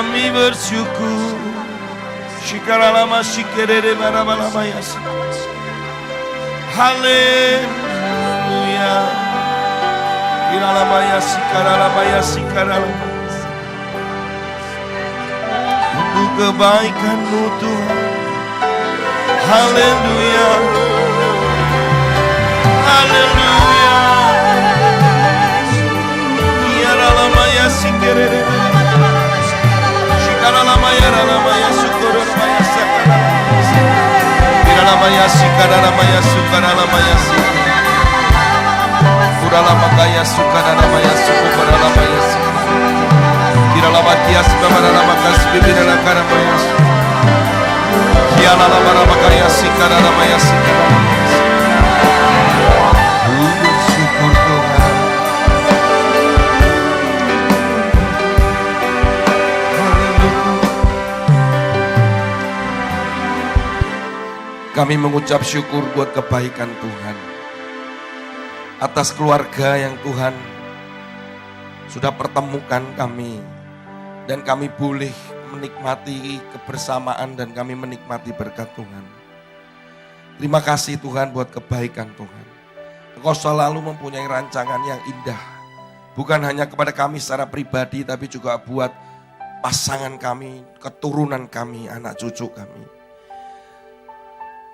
Kami bersyukur. Shikaralama shikerere maramalama yasi. Haleluya. Kiralama yasi karalama yasi karalama. Untuk kebaikan-Mu Tuhan. Haleluya. Haleluya. Kiralama yasi kerere. Shikaralama yaralama yasi koralama yasi karalama. Kiralama yasi karalama yasi karalama yasi. Kuralama kaya sukaralama yasi koralama yasi. Kiralama kias babaralama kasbi birala karama yasi. Kialala barama kaya sikaralama yasi karalama yasi. Bersyukur Tuhan. Kami mengucap syukur buat kebaikan Tuhan. Atas keluarga yang Tuhan sudah pertemukan kami. Dan kami boleh menikmati kebersamaan dan kami menikmati berkat Tuhan. Terima kasih Tuhan buat kebaikan Tuhan. Engkau selalu mempunyai rancangan yang indah. Bukan hanya kepada kami secara pribadi tapi juga buat pasangan kami, keturunan kami, anak cucu kami.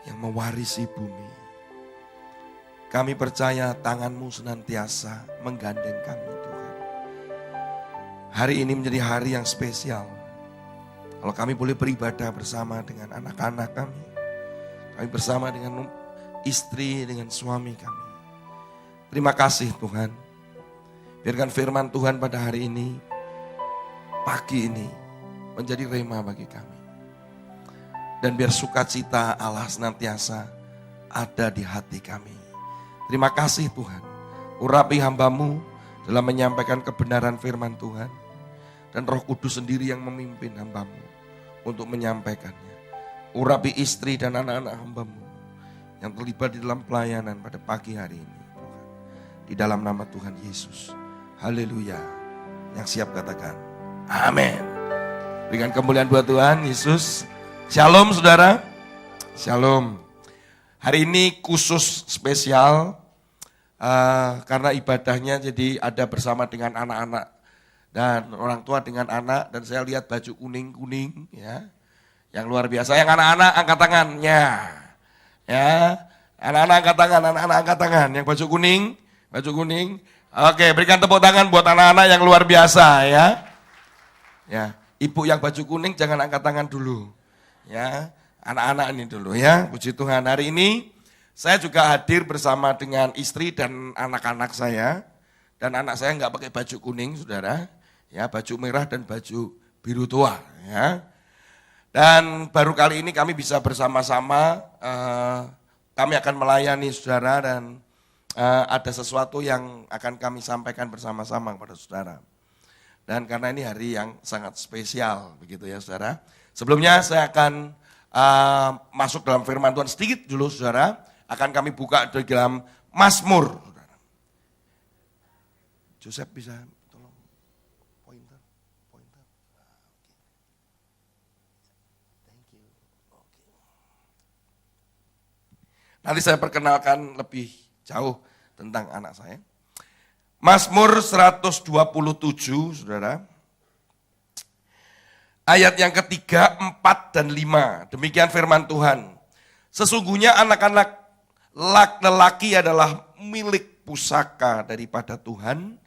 Yang mewarisi bumi. Kami percaya tangan-Mu senantiasa menggandeng kami Tuhan. Hari ini menjadi hari yang spesial. Kalau kami boleh beribadah bersama dengan anak-anak kami. Kami bersama dengan istri, dengan suami kami. Terima kasih Tuhan. Biarkan firman Tuhan pada hari ini, pagi ini, menjadi rema bagi kami. Dan biar sukacita Allah senantiasa ada di hati kami. Terima kasih Tuhan. Urapi hamba-Mu dalam menyampaikan kebenaran firman Tuhan. Dan Roh Kudus sendiri yang memimpin hamba-Mu untuk menyampaikannya. Urapi istri dan anak-anak hamba-Mu yang terlibat di dalam pelayanan pada pagi hari ini. Tuhan. Di dalam nama Tuhan Yesus. Haleluya. Yang siap katakan amin. Berikan kemuliaan buat Tuhan Yesus. Shalom saudara. Shalom. Hari ini khusus spesial karena ibadahnya jadi ada bersama dengan anak-anak dan orang tua dengan anak, dan saya lihat baju kuning-kuning ya. Yang luar biasa. Yang anak-anak angkat tangannya. Ya. Anak-anak angkat tangan, anak-anak angkat tangan. Yang baju kuning. Oke, berikan tepuk tangan buat anak-anak yang luar biasa ya. Ya, ibu yang baju kuning jangan angkat tangan dulu. Ya, anak-anak ini dulu ya, puji Tuhan. Hari ini saya juga hadir bersama dengan istri dan anak-anak saya. Dan anak saya nggak pakai baju kuning, saudara. Ya, baju merah dan baju biru tua. Ya. Dan baru kali ini kami bisa bersama-sama, kami akan melayani saudara dan ada sesuatu yang akan kami sampaikan bersama-sama kepada saudara. Dan karena ini hari yang sangat spesial, begitu ya saudara. Sebelumnya saya akan masuk dalam firman Tuhan sedikit dulu saudara. Akan kami buka di dalam Mazmur. Joseph bisa tolong pointer. Thank you. Nanti saya perkenalkan lebih jauh tentang anak saya. Mazmur 127 saudara. Ayat yang ketiga, 4 dan 5. Demikian firman Tuhan. Sesungguhnya anak-anak lelaki adalah milik pusaka daripada Tuhan.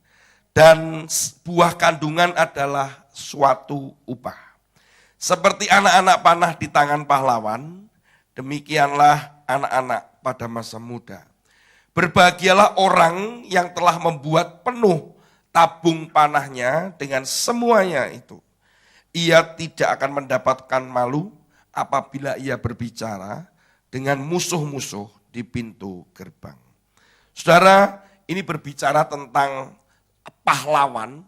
Dan buah kandungan adalah suatu upah. Seperti anak-anak panah di tangan pahlawan, demikianlah anak-anak pada masa muda. Berbahagialah orang yang telah membuat penuh tabung panahnya dengan semuanya itu. Ia tidak akan mendapatkan malu apabila ia berbicara dengan musuh-musuh di pintu gerbang. Saudara, ini berbicara tentang pahlawan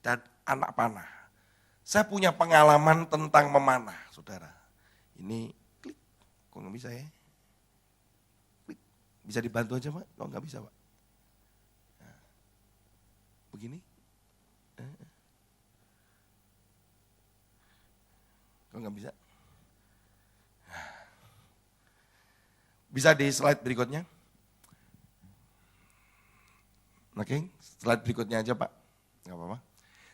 dan anak panah. Saya punya pengalaman tentang memanah, saudara. Ini klik, kok nggak bisa ya? Klik, bisa dibantu aja Pak? Kok nggak bisa Pak? Nah, begini. nggak bisa? Bisa di slide berikutnya? Oke, slide berikutnya aja Pak. Nggak apa-apa.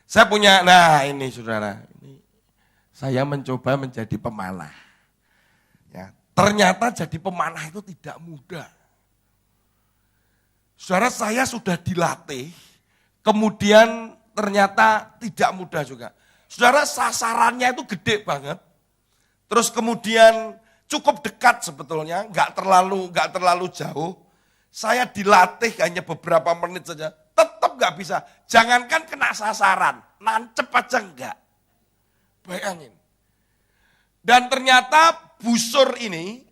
Saya punya, nah ini saudara, ini saya mencoba menjadi pemanah. Ya, ternyata jadi pemanah itu tidak mudah. Saudara, saya sudah dilatih, kemudian ternyata tidak mudah juga. Saudara, sasarannya itu gede banget. Terus kemudian cukup dekat sebetulnya, nggak terlalu jauh. Saya dilatih hanya beberapa menit saja, tetap nggak bisa. Jangankan kena sasaran, nancep aja enggak. Bayangin. Dan ternyata busur ini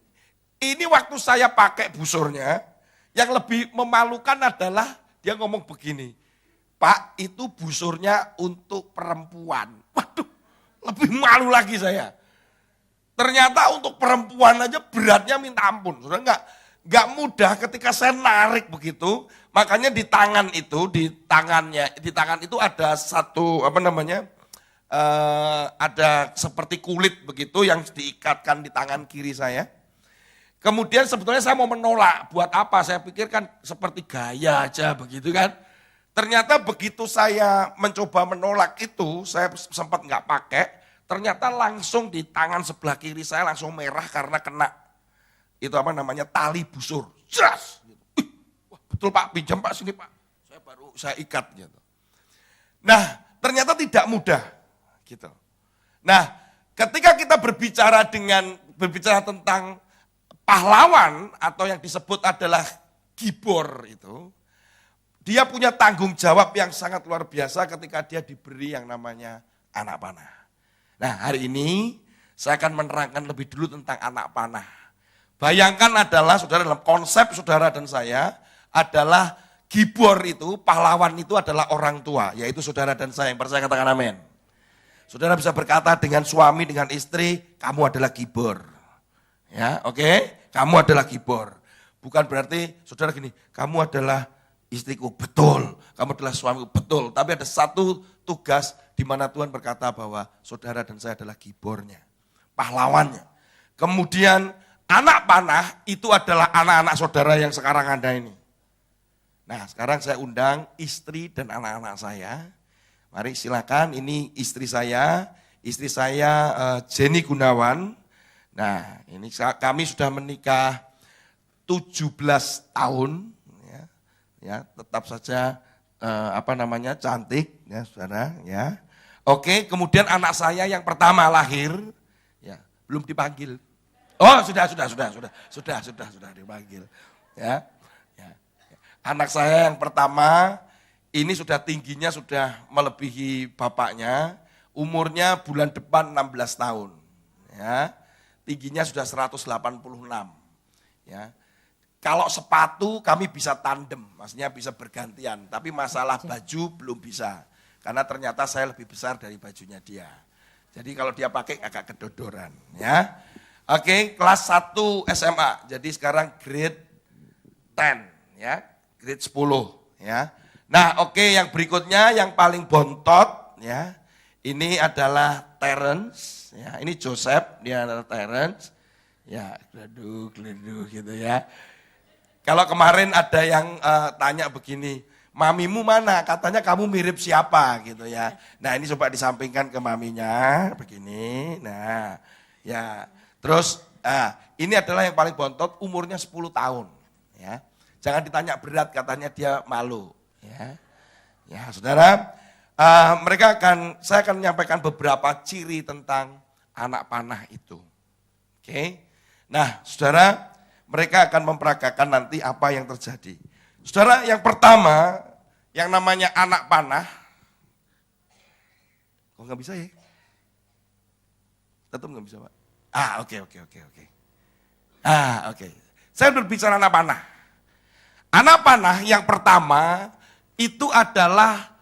waktu saya pakai busurnya, yang lebih memalukan adalah dia ngomong begini, Pak itu busurnya untuk perempuan. Waduh, lebih malu lagi saya. Ternyata untuk perempuan aja beratnya minta ampun. Sudah enggak mudah ketika saya narik begitu. Makanya di tangan itu, di tangan itu ada satu ada seperti kulit begitu yang diikatkan di tangan kiri saya. Kemudian sebetulnya saya mau menolak, buat apa? Saya pikir kan seperti gaya aja begitu kan. Ternyata begitu saya mencoba menolak itu, saya sempat nggak pakai, ternyata langsung di tangan sebelah kiri saya langsung merah karena kena itu tali busur. Jelas. Wah, betul Pak, pinjam Pak sini Pak. Saya ikat gitu. Nah, ternyata tidak mudah gitu. Nah, ketika kita berbicara tentang pahlawan atau yang disebut adalah gibor itu, dia punya tanggung jawab yang sangat luar biasa ketika dia diberi yang namanya anak panah. Nah, hari ini saya akan menerangkan lebih dulu tentang anak panah. Bayangkan adalah saudara, dalam konsep saudara dan saya adalah gibor itu, pahlawan itu adalah orang tua, yaitu saudara dan saya. Yang percaya katakan amin. Saudara bisa berkata dengan suami, dengan istri, kamu adalah gibor. Ya, oke, kamu adalah gibor. Bukan berarti saudara gini, kamu adalah istriku, betul. Kamu adalah suamiku, betul. Tapi ada satu tugas di mana Tuhan berkata bahwa saudara dan saya adalah gibornya, pahlawannya. Kemudian anak panah itu adalah anak-anak saudara yang sekarang ada ini. Nah, sekarang saya undang istri dan anak-anak saya. Mari silakan, ini istri saya Jenny Gunawan. Nah, ini kami sudah menikah 17 tahun, ya tetap saja cantik, ya saudara, ya. Oke, kemudian anak saya yang pertama lahir, ya belum dipanggil. Oh, sudah dipanggil, ya. Anak saya yang pertama ini sudah tingginya sudah melebihi bapaknya, umurnya bulan depan 16 tahun, ya. Tingginya sudah 186, ya. Kalau sepatu kami bisa tandem, maksudnya bisa bergantian, tapi masalah baju belum bisa, karena ternyata saya lebih besar dari bajunya dia. Jadi kalau dia pakai agak kedodoran, ya. Oke, kelas 1 SMA, jadi sekarang grade 10, ya, grade 10, ya. Nah, oke, yang berikutnya yang paling bontot, ya, ini adalah Terence. Ya, ini Joseph, dia adalah Terence. Ya, gleduk gitu ya. Kalau kemarin ada yang tanya begini, mamimu mana? Katanya kamu mirip siapa gitu ya. Nah, ini coba disampingkan ke maminya, begini. Nah, ya. Terus ini adalah yang paling bontot, umurnya 10 tahun. Ya. Jangan ditanya berat, katanya dia malu. Ya, ya saudara. Saya akan menyampaikan beberapa ciri tentang anak panah itu. Oke. Nah, saudara, mereka akan memperagakan nanti apa yang terjadi. Saudara, yang pertama, yang namanya anak panah. Kok nggak bisa ya? Tetap nggak bisa, Pak. Oke. Saya berbicara anak panah. Anak panah yang pertama itu adalah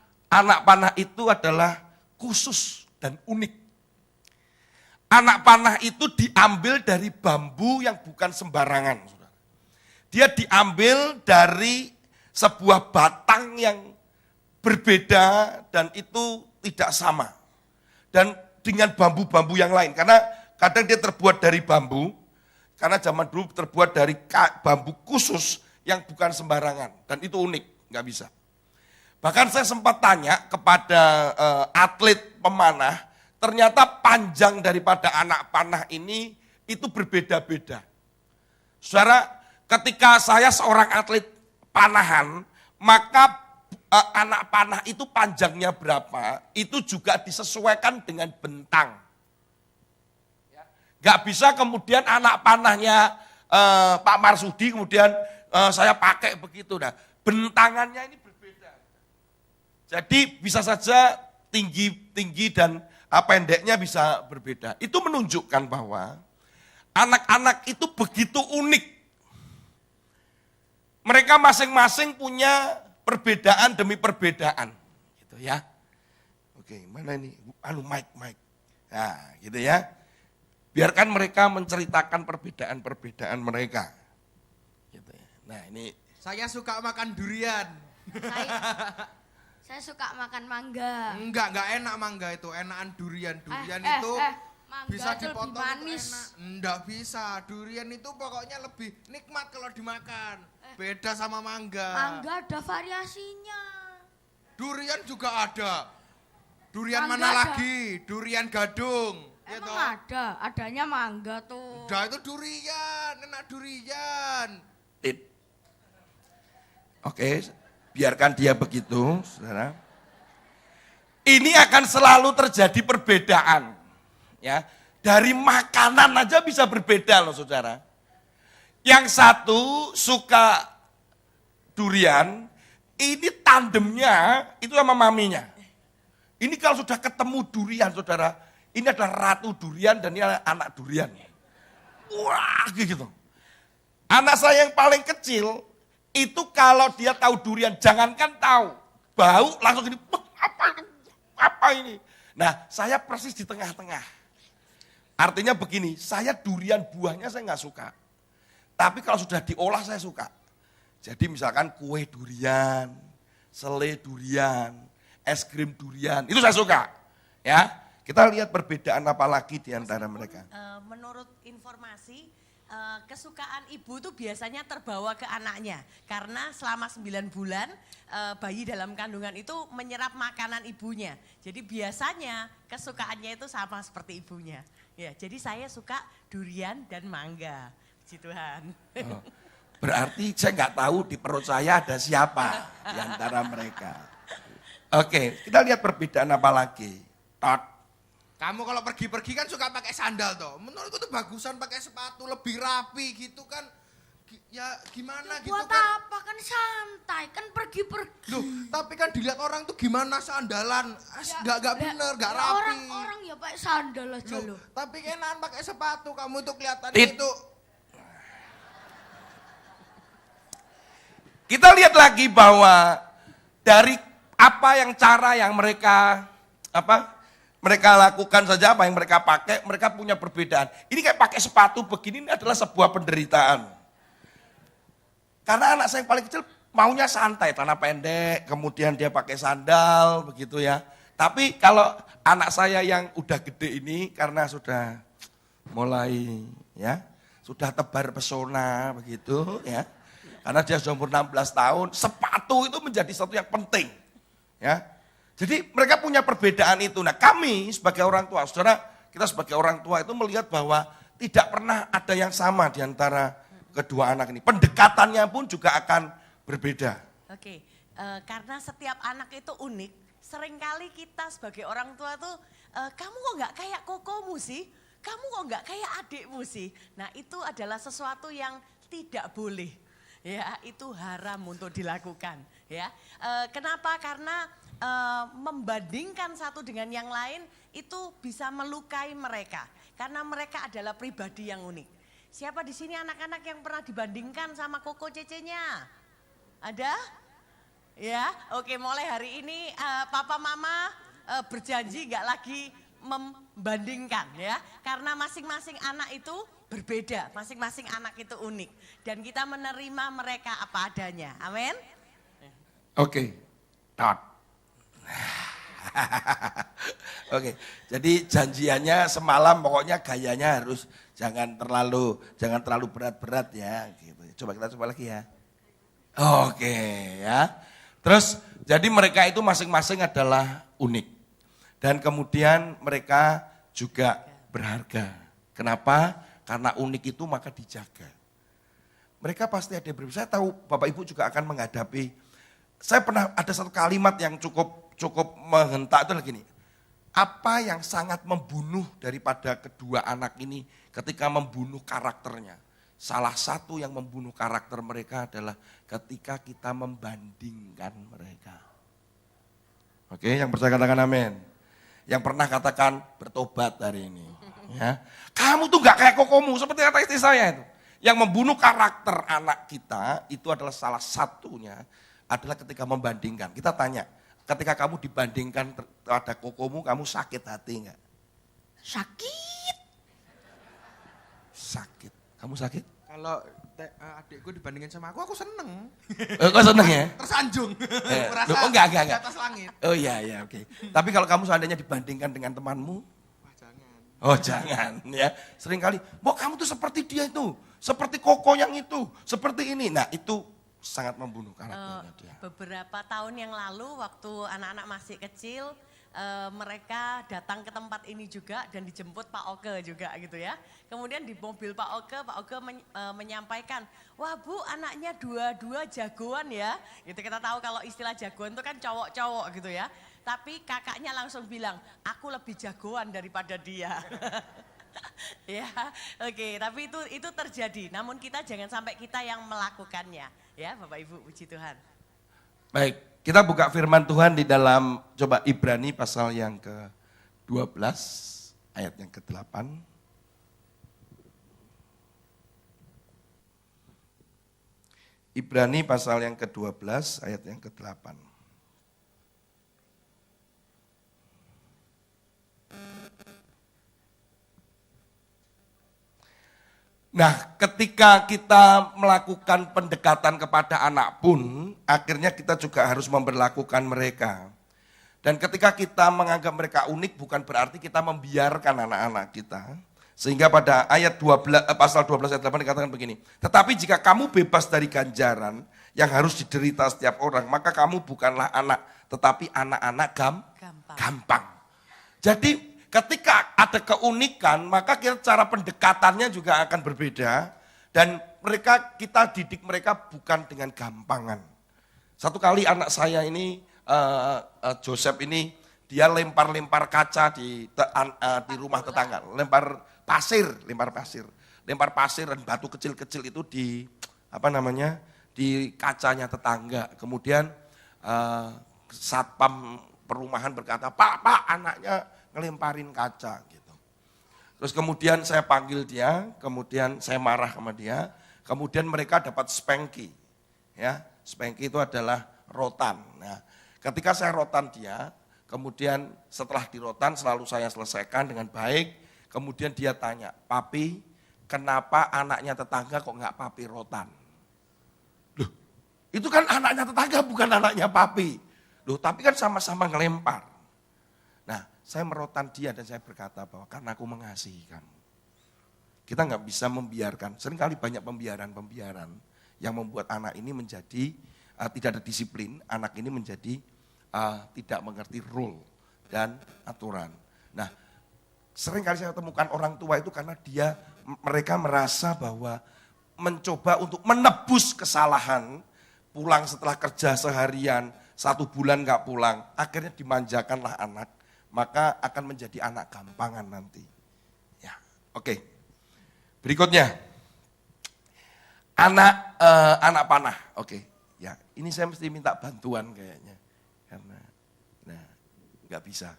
khusus dan unik. Anak panah itu diambil dari bambu yang bukan sembarangan. Dia diambil dari sebuah batang yang berbeda dan itu tidak sama. Dan dengan bambu-bambu yang lain. Karena kadang dia terbuat dari bambu, karena zaman dulu terbuat dari bambu khusus yang bukan sembarangan. Dan itu unik, nggak bisa. Bahkan saya sempat tanya kepada atlet pemanah, ternyata panjang daripada anak panah ini itu berbeda-beda. Saudara, ketika saya seorang atlet panahan, maka anak panah itu panjangnya berapa, itu juga disesuaikan dengan bentang. Gak bisa kemudian anak panahnya Pak Marsudi kemudian saya pakai begitu. Nah, bentangannya ini berbeda. Jadi bisa saja tinggi dan pendeknya bisa berbeda. Itu menunjukkan bahwa anak-anak itu begitu unik. Mereka masing-masing punya perbedaan demi perbedaan, gitu ya. Oke, mana ini? Mike. Nah, gitu ya. Biarkan mereka menceritakan perbedaan-perbedaan mereka. Gitu ya. Nah, ini saya suka makan durian. Saya suka makan mangga. Enggak enak mangga itu, enakan durian. Durian itu bisa dipotong manis. enak. Enggak bisa, durian itu pokoknya lebih nikmat kalau dimakan. Beda sama mangga. Mangga ada variasinya. Durian juga ada. Durian Mangga mana ada. lagi? Durian gadung. Emang ada, adanya mangga tuh. Udah itu durian, enak durian. Oke, biarkan dia begitu, saudara. Ini akan selalu terjadi perbedaan, ya. Dari makanan aja bisa berbeda loh, saudara. Yang satu suka durian, ini tandemnya itu sama maminya. Ini kalau sudah ketemu durian, saudara, ini adalah ratu durian dan ini adalah anak durian. Wah, gitu. Anak saya yang paling kecil, itu kalau dia tahu durian, jangankan tahu, bau langsung gini, apa ini? Nah, saya persis di tengah-tengah. Artinya begini, saya durian buahnya saya nggak suka. Tapi kalau sudah diolah saya suka. Jadi misalkan kue durian, sele durian, es krim durian, itu saya suka. Ya, kita lihat perbedaan apa lagi di antara mereka. Menurut informasi, kesukaan ibu tuh biasanya terbawa ke anaknya. Karena selama 9 bulan bayi dalam kandungan itu menyerap makanan ibunya. Jadi biasanya kesukaannya itu sama seperti ibunya. Ya, jadi saya suka durian dan mangga. Puji Tuhan. Oh, berarti saya nggak tahu di perut saya ada siapa di antara mereka. Oke, kita lihat perbedaan apa lagi. Tot. Kamu kalau pergi-pergi kan suka pakai sandal toh. Menurutku tuh bagusan pakai sepatu lebih rapi gitu kan. Ya gimana gitu Buat kan. apa kan santai, kan pergi-pergi. Loh, tapi kan dilihat orang tuh gimana sandalan. Gak bener, gak rapi. Orang ya pakai sandal aja Loh, loh. tapi enakan pakai sepatu kamu itu kelihatan Tit. itu. Kita lihat lagi bahwa dari apa yang cara yang mereka lakukan saja, apa yang mereka pakai, mereka punya perbedaan. Ini kayak pakai sepatu begini, ini adalah sebuah penderitaan. Karena anak saya yang paling kecil maunya santai, celana pendek, kemudian dia pakai sandal, begitu ya. Tapi kalau anak saya yang udah gede ini, karena sudah mulai ya, sudah tebar pesona begitu ya. Karena dia sudah umur 16 tahun, sepatu itu menjadi sesuatu yang penting. Ya. Jadi mereka punya perbedaan itu. Nah kami sebagai orang tua, saudara, kita sebagai orang tua itu melihat bahwa tidak pernah ada yang sama di antara kedua anak ini. Pendekatannya pun juga akan berbeda. Oke, karena setiap anak itu unik, seringkali kita sebagai orang tua tuh, kamu kok nggak kayak kokomu sih? Kamu kok nggak kayak adikmu sih? Nah itu adalah sesuatu yang tidak boleh. Ya, itu haram untuk dilakukan. Ya, kenapa? Karena membandingkan satu dengan yang lain itu bisa melukai mereka. Karena mereka adalah pribadi yang unik. Siapa di sini anak-anak yang pernah dibandingkan sama koko cecenya? Ada? Ya, oke. Mulai hari ini papa mama berjanji nggak lagi membandingkan ya, karena masing-masing anak itu berbeda, masing-masing anak itu unik dan kita menerima mereka apa adanya. Amin. Oke. Tot. Oke, jadi janjiannya semalam pokoknya gayanya harus jangan terlalu berat-berat ya. Gitu. Coba kita coba lagi ya. Oke ya. Terus jadi mereka itu masing-masing adalah unik. Dan kemudian mereka juga berharga. Kenapa? Karena unik itu maka dijaga. Mereka pasti ada yang berbeda. Saya tahu Bapak Ibu juga akan menghadapi. Saya pernah ada satu kalimat yang cukup menghentak itu lagi nih. Apa yang sangat membunuh daripada kedua anak ini ketika membunuh karakternya? Salah satu yang membunuh karakter mereka adalah ketika kita membandingkan mereka. Oke, yang percaya katakan amin. Yang pernah katakan bertobat hari ini. Ya. Kamu tuh gak kayak kokomu, seperti kata istri saya itu. Yang membunuh karakter anak kita itu adalah salah satunya adalah ketika membandingkan. Kita tanya, ketika kamu dibandingkan pada kokomu, kamu sakit hati enggak? Sakit. Sakit. Kamu sakit? Kalau adikku dibandingin sama aku seneng. Kok seneng ya? Tersanjung. Merasa Oh, enggak. di atas langit. Oh iya, oke. Tapi kalau kamu seandainya dibandingkan dengan temanmu, Wah jangan. oh jangan ya. Seringkali, kamu tuh seperti dia itu, seperti koko yang itu, seperti ini. Nah itu sangat membunuh karakternya dia. Beberapa tahun yang lalu waktu anak-anak masih kecil, mereka datang ke tempat ini juga dan dijemput Pak Oke juga gitu ya. Kemudian di mobil Pak Oke menyampaikan, wah Bu anaknya dua-dua jagoan ya. Gitu kita tahu kalau istilah jagoan itu kan cowok-cowok gitu ya. Tapi kakaknya langsung bilang, aku lebih jagoan daripada dia. Ya, oke. Tapi itu terjadi. Namun kita jangan sampai kita yang melakukannya, ya, Bapak Ibu, puji Tuhan. Baik, kita buka firman Tuhan di dalam coba Ibrani pasal yang ke-12 ayat yang ke-8. Ibrani pasal yang ke-12 ayat yang ke-8. Nah, ketika kita melakukan pendekatan kepada anak pun, akhirnya kita juga harus memperlakukan mereka. Dan ketika kita menganggap mereka unik, bukan berarti kita membiarkan anak-anak kita. Sehingga pada ayat 12, pasal 12 ayat 8 dikatakan begini, tetapi jika kamu bebas dari ganjaran yang harus diderita setiap orang, maka kamu bukanlah anak, tetapi anak-anak gampang. Jadi ketika ada keunikan, maka cara pendekatannya juga akan berbeda. Dan kita didik mereka bukan dengan gampangan. Satu kali anak saya ini, Joseph ini, dia lempar-lempar kaca di rumah tetangga. Lempar pasir dan batu kecil-kecil itu di kacanya tetangga. Kemudian satpam perumahan berkata, Pak, anaknya ngelemparin kaca gitu. Terus kemudian saya panggil dia, kemudian saya marah sama dia, kemudian mereka dapat spanky. Ya, spanky itu adalah rotan. Nah, ketika saya rotan dia, kemudian setelah dirotan selalu saya selesaikan dengan baik, kemudian dia tanya, Papi, kenapa anaknya tetangga kok enggak Papi rotan? Loh, itu kan anaknya tetangga bukan anaknya Papi. Loh, tapi kan sama-sama ngelempar. Nah, saya merotan dia dan saya berkata bahwa karena aku mengasihi kamu. Kita nggak bisa membiarkan, seringkali banyak pembiaran yang membuat anak ini menjadi tidak ada disiplin, anak ini menjadi tidak mengerti rule dan aturan. Nah, seringkali saya temukan orang tua itu karena mereka merasa bahwa mencoba untuk menebus kesalahan, pulang setelah kerja seharian, 1 bulan nggak pulang, akhirnya dimanjakanlah anak, maka akan menjadi anak gampangan nanti. Ya, oke. Berikutnya, anak panah. Oke, ya ini saya mesti minta bantuan kayaknya, karena nggak bisa.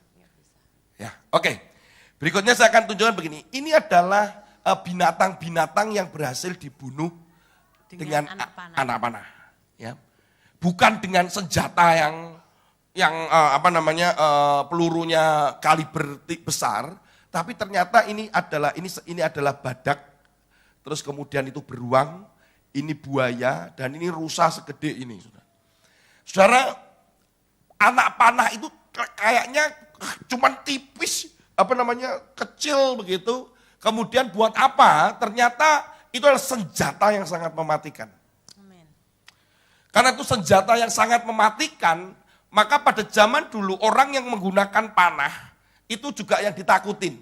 Ya, oke. Berikutnya saya akan tunjukkan begini. Ini adalah binatang-binatang yang berhasil dibunuh dengan anak panah. Ya. Bukan dengan senjata yang pelurunya kaliber besar, tapi ternyata ini adalah badak, terus kemudian itu beruang, ini buaya, dan ini rusa segede ini. Saudara, anak panah itu kayaknya cuman tipis, kecil begitu. Kemudian buat apa? Ternyata itu adalah senjata yang sangat mematikan. Amin. Karena itu senjata yang sangat mematikan, maka pada zaman dulu orang yang menggunakan panah itu juga yang ditakutin.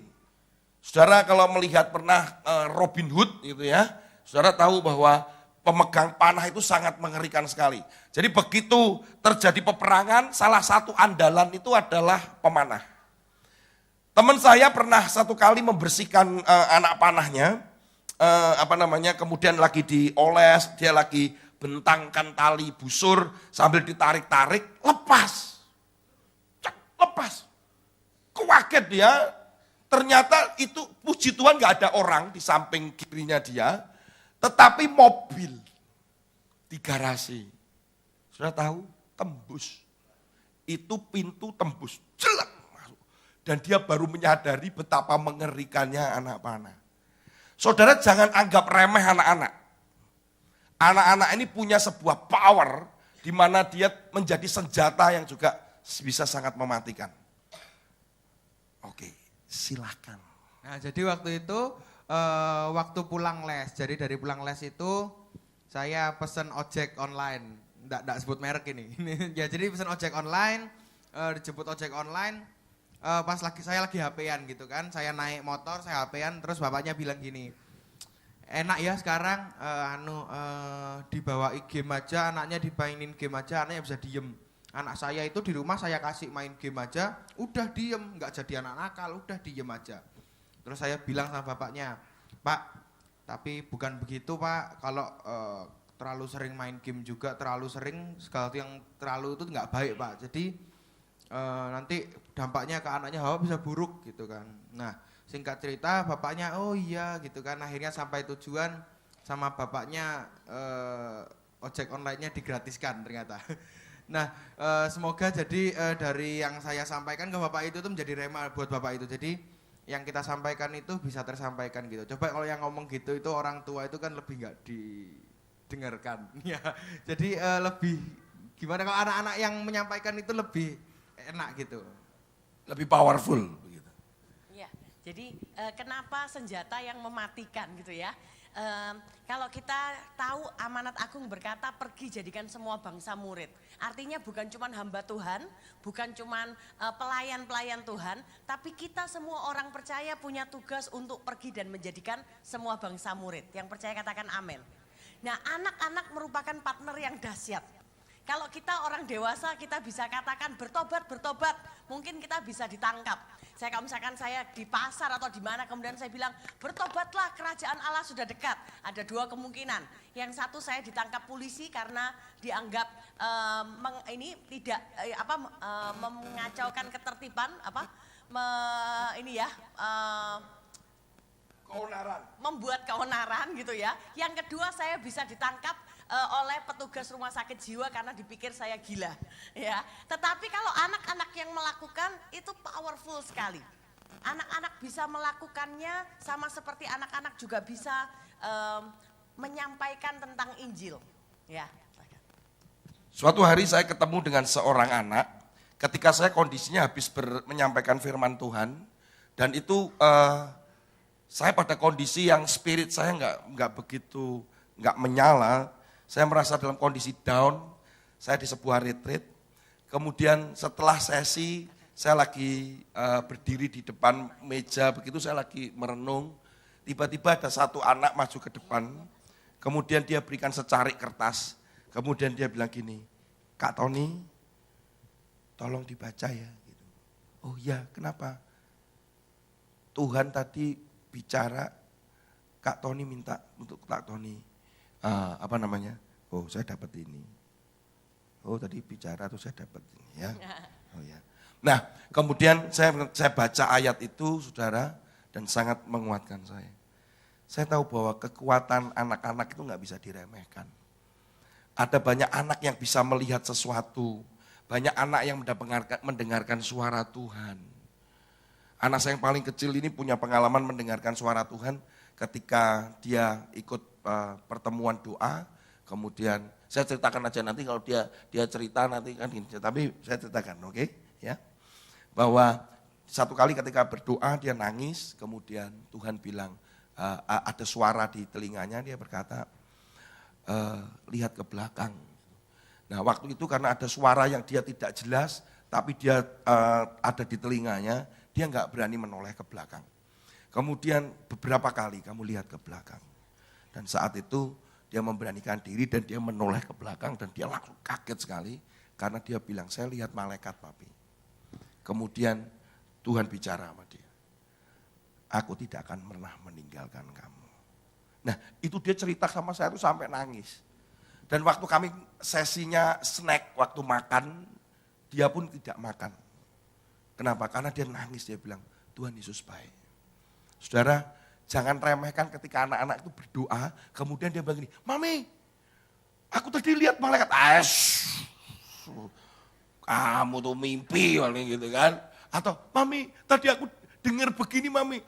Saudara kalau melihat pernah Robin Hood gitu ya, saudara tahu bahwa pemegang panah itu sangat mengerikan sekali. Jadi begitu terjadi peperangan, salah satu andalan itu adalah pemanah. Teman saya pernah satu kali membersihkan anak panahnya, kemudian lagi dioles, dia lagi bentangkan tali busur sambil ditarik-tarik, lepas. Kaget dia, ternyata itu puji Tuhan gak ada orang di samping kirinya dia, tetapi mobil di garasi. Sudah tahu, tembus. Itu pintu tembus, jelek masuk. Dan dia baru menyadari betapa mengerikannya anak panah. Saudara jangan anggap remeh anak-anak. Anak-anak ini punya sebuah power di mana dia menjadi senjata yang juga bisa sangat mematikan. Oke, silakan. Nah, jadi waktu itu waktu pulang les. Jadi dari pulang les itu saya pesen ojek online. Nggak sebut merek ini. Ya, jadi pesen ojek online, dijemput ojek online. Pas saya lagi HP-an gitu kan. Saya naik motor, saya HP-an, terus bapaknya bilang gini. Enak ya sekarang dibawa game aja, anaknya dimainin game aja, anaknya bisa diem. Anak saya itu di rumah saya kasih main game aja, udah diem, nggak jadi anak nakal, udah diem aja. Terus saya bilang sama bapaknya, Pak, tapi bukan begitu Pak, kalau terlalu sering main game juga, terlalu sering, segala yang terlalu itu nggak baik Pak. Jadi nanti dampaknya ke anaknya bisa buruk gitu kan. Nah singkat cerita bapaknya, oh iya gitu kan, akhirnya sampai tujuan sama bapaknya ojek online-nya digratiskan ternyata. Nah, semoga jadi dari yang saya sampaikan ke Bapak itu menjadi rema buat Bapak itu. Jadi yang kita sampaikan itu bisa tersampaikan gitu. Coba kalau yang ngomong gitu itu orang tua itu kan lebih nggak didengarkan. Ya, jadi lebih gimana kalau anak-anak yang menyampaikan itu lebih enak gitu. Lebih powerful begitu. Ya, jadi kenapa senjata yang mematikan gitu ya? Kalau kita tahu amanat agung berkata pergi jadikan semua bangsa murid. Artinya bukan cuma hamba Tuhan, bukan cuma pelayan-pelayan Tuhan, tapi kita semua orang percaya punya tugas untuk pergi dan menjadikan semua bangsa murid. Yang percaya katakan amin. Nah, anak-anak merupakan partner yang dahsyat. Kalau kita orang dewasa kita bisa katakan bertobat, mungkin kita bisa ditangkap. Kalau misalkan saya di pasar atau di mana kemudian saya bilang bertobatlah kerajaan Allah sudah dekat. Ada dua kemungkinan. Yang satu saya ditangkap polisi karena dianggap mengacaukan ketertiban Keonaran. Membuat keonaran gitu ya. Yang kedua saya bisa ditangkap oleh petugas rumah sakit jiwa karena dipikir saya gila ya. Tetapi kalau anak-anak yang melakukan itu powerful sekali. Anak-anak bisa melakukannya sama seperti anak-anak juga bisa menyampaikan tentang Injil ya. Suatu hari saya ketemu dengan seorang anak ketika saya kondisinya habis menyampaikan firman Tuhan dan itu saya pada kondisi yang spirit saya nggak menyala. Saya merasa dalam kondisi down, saya di sebuah retreat. Kemudian setelah sesi, saya lagi berdiri di depan meja, begitu saya lagi merenung. Tiba-tiba ada satu anak maju ke depan, kemudian dia berikan secarik kertas. Kemudian dia bilang gini, Kak Tony, tolong dibaca ya. Oh iya, kenapa? Tuhan tadi bicara, Kak Tony minta untuk Kak Tony. Oh saya dapat ini. Oh tadi bicara tuh saya dapat ini ya. Oh ya. Nah kemudian saya baca ayat itu saudara dan sangat menguatkan saya. Saya tahu bahwa kekuatan anak-anak itu nggak bisa diremehkan. Ada banyak anak yang bisa melihat sesuatu. Banyak anak yang mendengarkan suara Tuhan. Anak saya yang paling kecil ini punya pengalaman mendengarkan suara Tuhan ketika dia ikut pertemuan doa, kemudian saya ceritakan aja nanti kalau dia cerita nanti kan, tapi saya ceritakan, oke? Ya. bahwa satu kali ketika berdoa dia nangis, kemudian Tuhan bilang, ada suara di telinganya, dia berkata, lihat ke belakang. Nah waktu itu karena ada suara yang dia tidak jelas, tapi dia ada di telinganya, dia nggak berani menoleh ke belakang. Kemudian beberapa kali kamu lihat ke belakang. Dan saat itu dia memberanikan diri dan dia menoleh ke belakang dan dia langsung kaget sekali. Karena dia bilang, saya lihat malaikat papi. Kemudian Tuhan bicara sama dia. Aku tidak akan pernah meninggalkan kamu. Nah itu dia cerita sama saya itu sampai nangis. Dan waktu kami sesinya snack, waktu makan, dia pun tidak makan. Kenapa? Karena dia nangis, dia bilang, Tuhan Yesus baik. Saudara, jangan remehkan ketika anak-anak itu berdoa, kemudian dia bilang gini, Mami, aku tadi lihat malaikat. Kamu tuh mimpi paling gitu kan. Atau Mami tadi aku dengar begini Mami.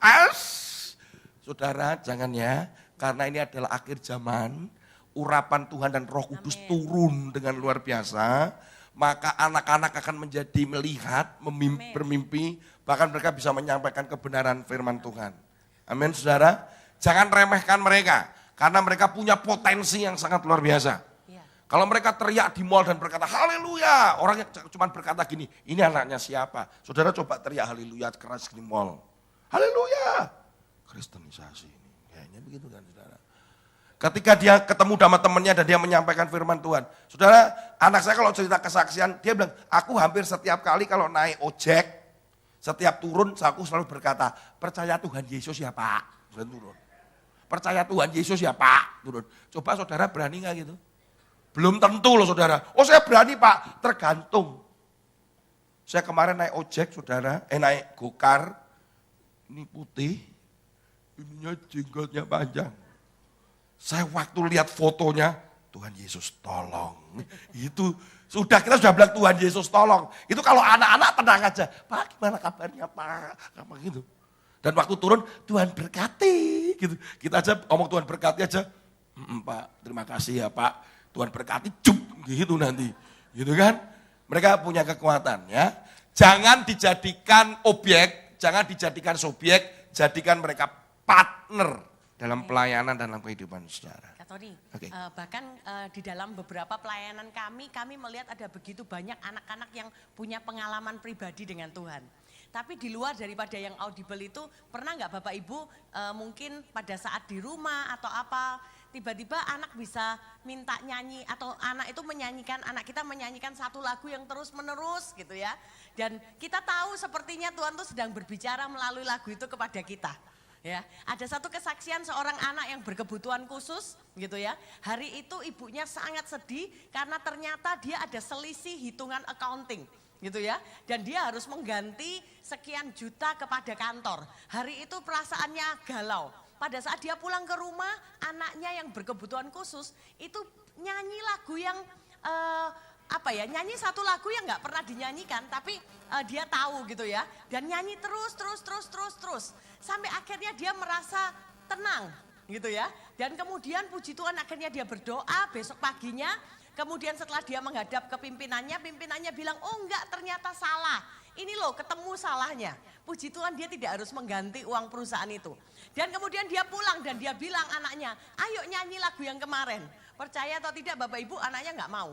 Saudara jangan ya, karena ini adalah akhir zaman. Urapan Tuhan dan Roh Kudus turun dengan luar biasa. Maka anak-anak akan menjadi melihat, bermimpi. Bahkan mereka bisa menyampaikan kebenaran firman Tuhan. Amin saudara. Jangan remehkan mereka. Karena mereka punya potensi yang sangat luar biasa. Kalau mereka teriak di mall dan berkata haleluya, orang yang cuma berkata gini, ini anaknya siapa? Saudara coba teriak haleluya keras di mall. Haleluya. Kristenisasi ini. Kayaknya begitu kan saudara. Ketika dia ketemu sama temannya dan dia menyampaikan firman Tuhan. Saudara, anak saya kalau cerita kesaksian, dia bilang, aku hampir setiap kali kalau naik ojek, setiap turun, aku selalu berkata, percaya Tuhan Yesus ya Pak. Dan turun. Percaya Tuhan Yesus ya Pak. Turun. Coba saudara berani gak gitu? Belum tentu loh saudara. Oh saya berani Pak, tergantung. Saya kemarin naik ojek saudara, naik gokar. Ini putih, ininya jenggotnya panjang. Saya waktu lihat fotonya, Tuhan Yesus tolong. Itu sudah kita sudah bilang Tuhan Yesus tolong. Itu kalau anak-anak tenang aja. Pak gimana kabarnya Pak? Apa gitu. Dan waktu turun, Tuhan berkati. Gitu. Kita aja ngomong Tuhan berkati aja. Pak terima kasih ya Pak. Tuhan berkati, gitu nanti. Gitu kan? Mereka punya kekuatan ya. Jangan dijadikan objek, jangan dijadikan subjek, jadikan mereka partner dalam pelayanan dan dalam kehidupan saudara. Kak Tony, Okay. bahkan di dalam beberapa pelayanan kami melihat ada begitu banyak anak-anak yang punya pengalaman pribadi dengan Tuhan. Tapi di luar daripada yang audible itu, pernah nggak Bapak Ibu mungkin pada saat di rumah atau apa, tiba-tiba anak bisa minta nyanyi atau anak kita menyanyikan satu lagu yang terus menerus gitu ya. Dan kita tahu sepertinya Tuhan tuh sedang berbicara melalui lagu itu kepada kita. Ya, ada satu kesaksian seorang anak yang berkebutuhan khusus gitu ya. Hari itu ibunya sangat sedih karena ternyata dia ada selisih hitungan accounting gitu ya. Dan dia harus mengganti sekian juta kepada kantor. Hari itu perasaannya galau. Pada saat dia pulang ke rumah, anaknya yang berkebutuhan khusus itu nyanyi lagu yang nyanyi satu lagu yang nggak pernah dinyanyikan, tapi dia tahu gitu ya, dan nyanyi terus, sampai akhirnya dia merasa tenang gitu ya, dan kemudian puji Tuhan akhirnya dia berdoa besok paginya, kemudian setelah dia menghadap ke pimpinannya bilang, oh enggak ternyata salah. Ini loh ketemu salahnya. Puji Tuhan dia tidak harus mengganti uang perusahaan itu. Dan kemudian dia pulang dan dia bilang anaknya, ayo nyanyi lagu yang kemarin. Percaya atau tidak Bapak Ibu anaknya nggak mau.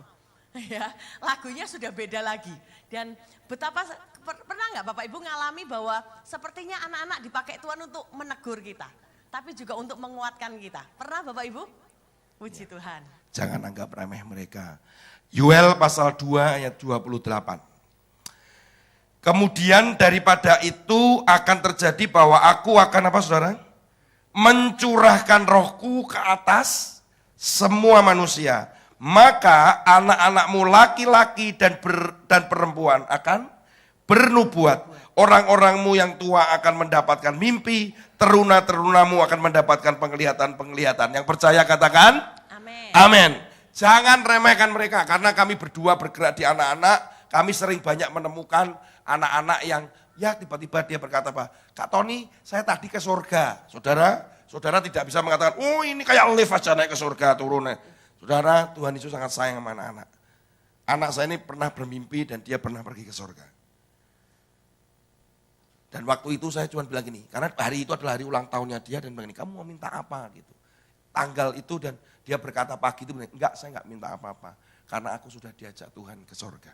Ya, lagunya sudah beda lagi. Dan betapa pernah nggak Bapak Ibu ngalami bahwa sepertinya anak-anak dipakai Tuhan untuk menegur kita. Tapi juga untuk menguatkan kita. Pernah Bapak Ibu? Puji Tuhan. Jangan anggap remeh mereka. Yoel pasal 2 ayat 28. Kemudian daripada itu akan terjadi bahwa aku akan apa saudara? Mencurahkan rohku ke atas semua manusia. Maka anak-anakmu laki-laki dan perempuan akan bernubuat. Orang-orangmu yang tua akan mendapatkan mimpi. Teruna-terunamu akan mendapatkan penglihatan-penglihatan. Yang percaya katakan? Amin. Amin. Jangan remehkan mereka. Karena kami berdua bergerak di anak-anak. Kami sering banyak menemukan anak-anak yang ya tiba-tiba dia berkata apa? Kak Tony, saya tadi ke surga. Saudara tidak bisa mengatakan, oh ini kayak lift aja naik ke surga turunnya. Saudara, Tuhan Yesus sangat sayang sama anak-anak. Anak saya ini pernah bermimpi dan dia pernah pergi ke surga. Dan waktu itu saya cuma bilang gini, karena hari itu adalah hari ulang tahunnya dia dan bilang gini, kamu mau minta apa gitu. Tanggal itu dan dia berkata pagi itu, enggak saya enggak minta apa-apa. Karena aku sudah diajak Tuhan ke sorga.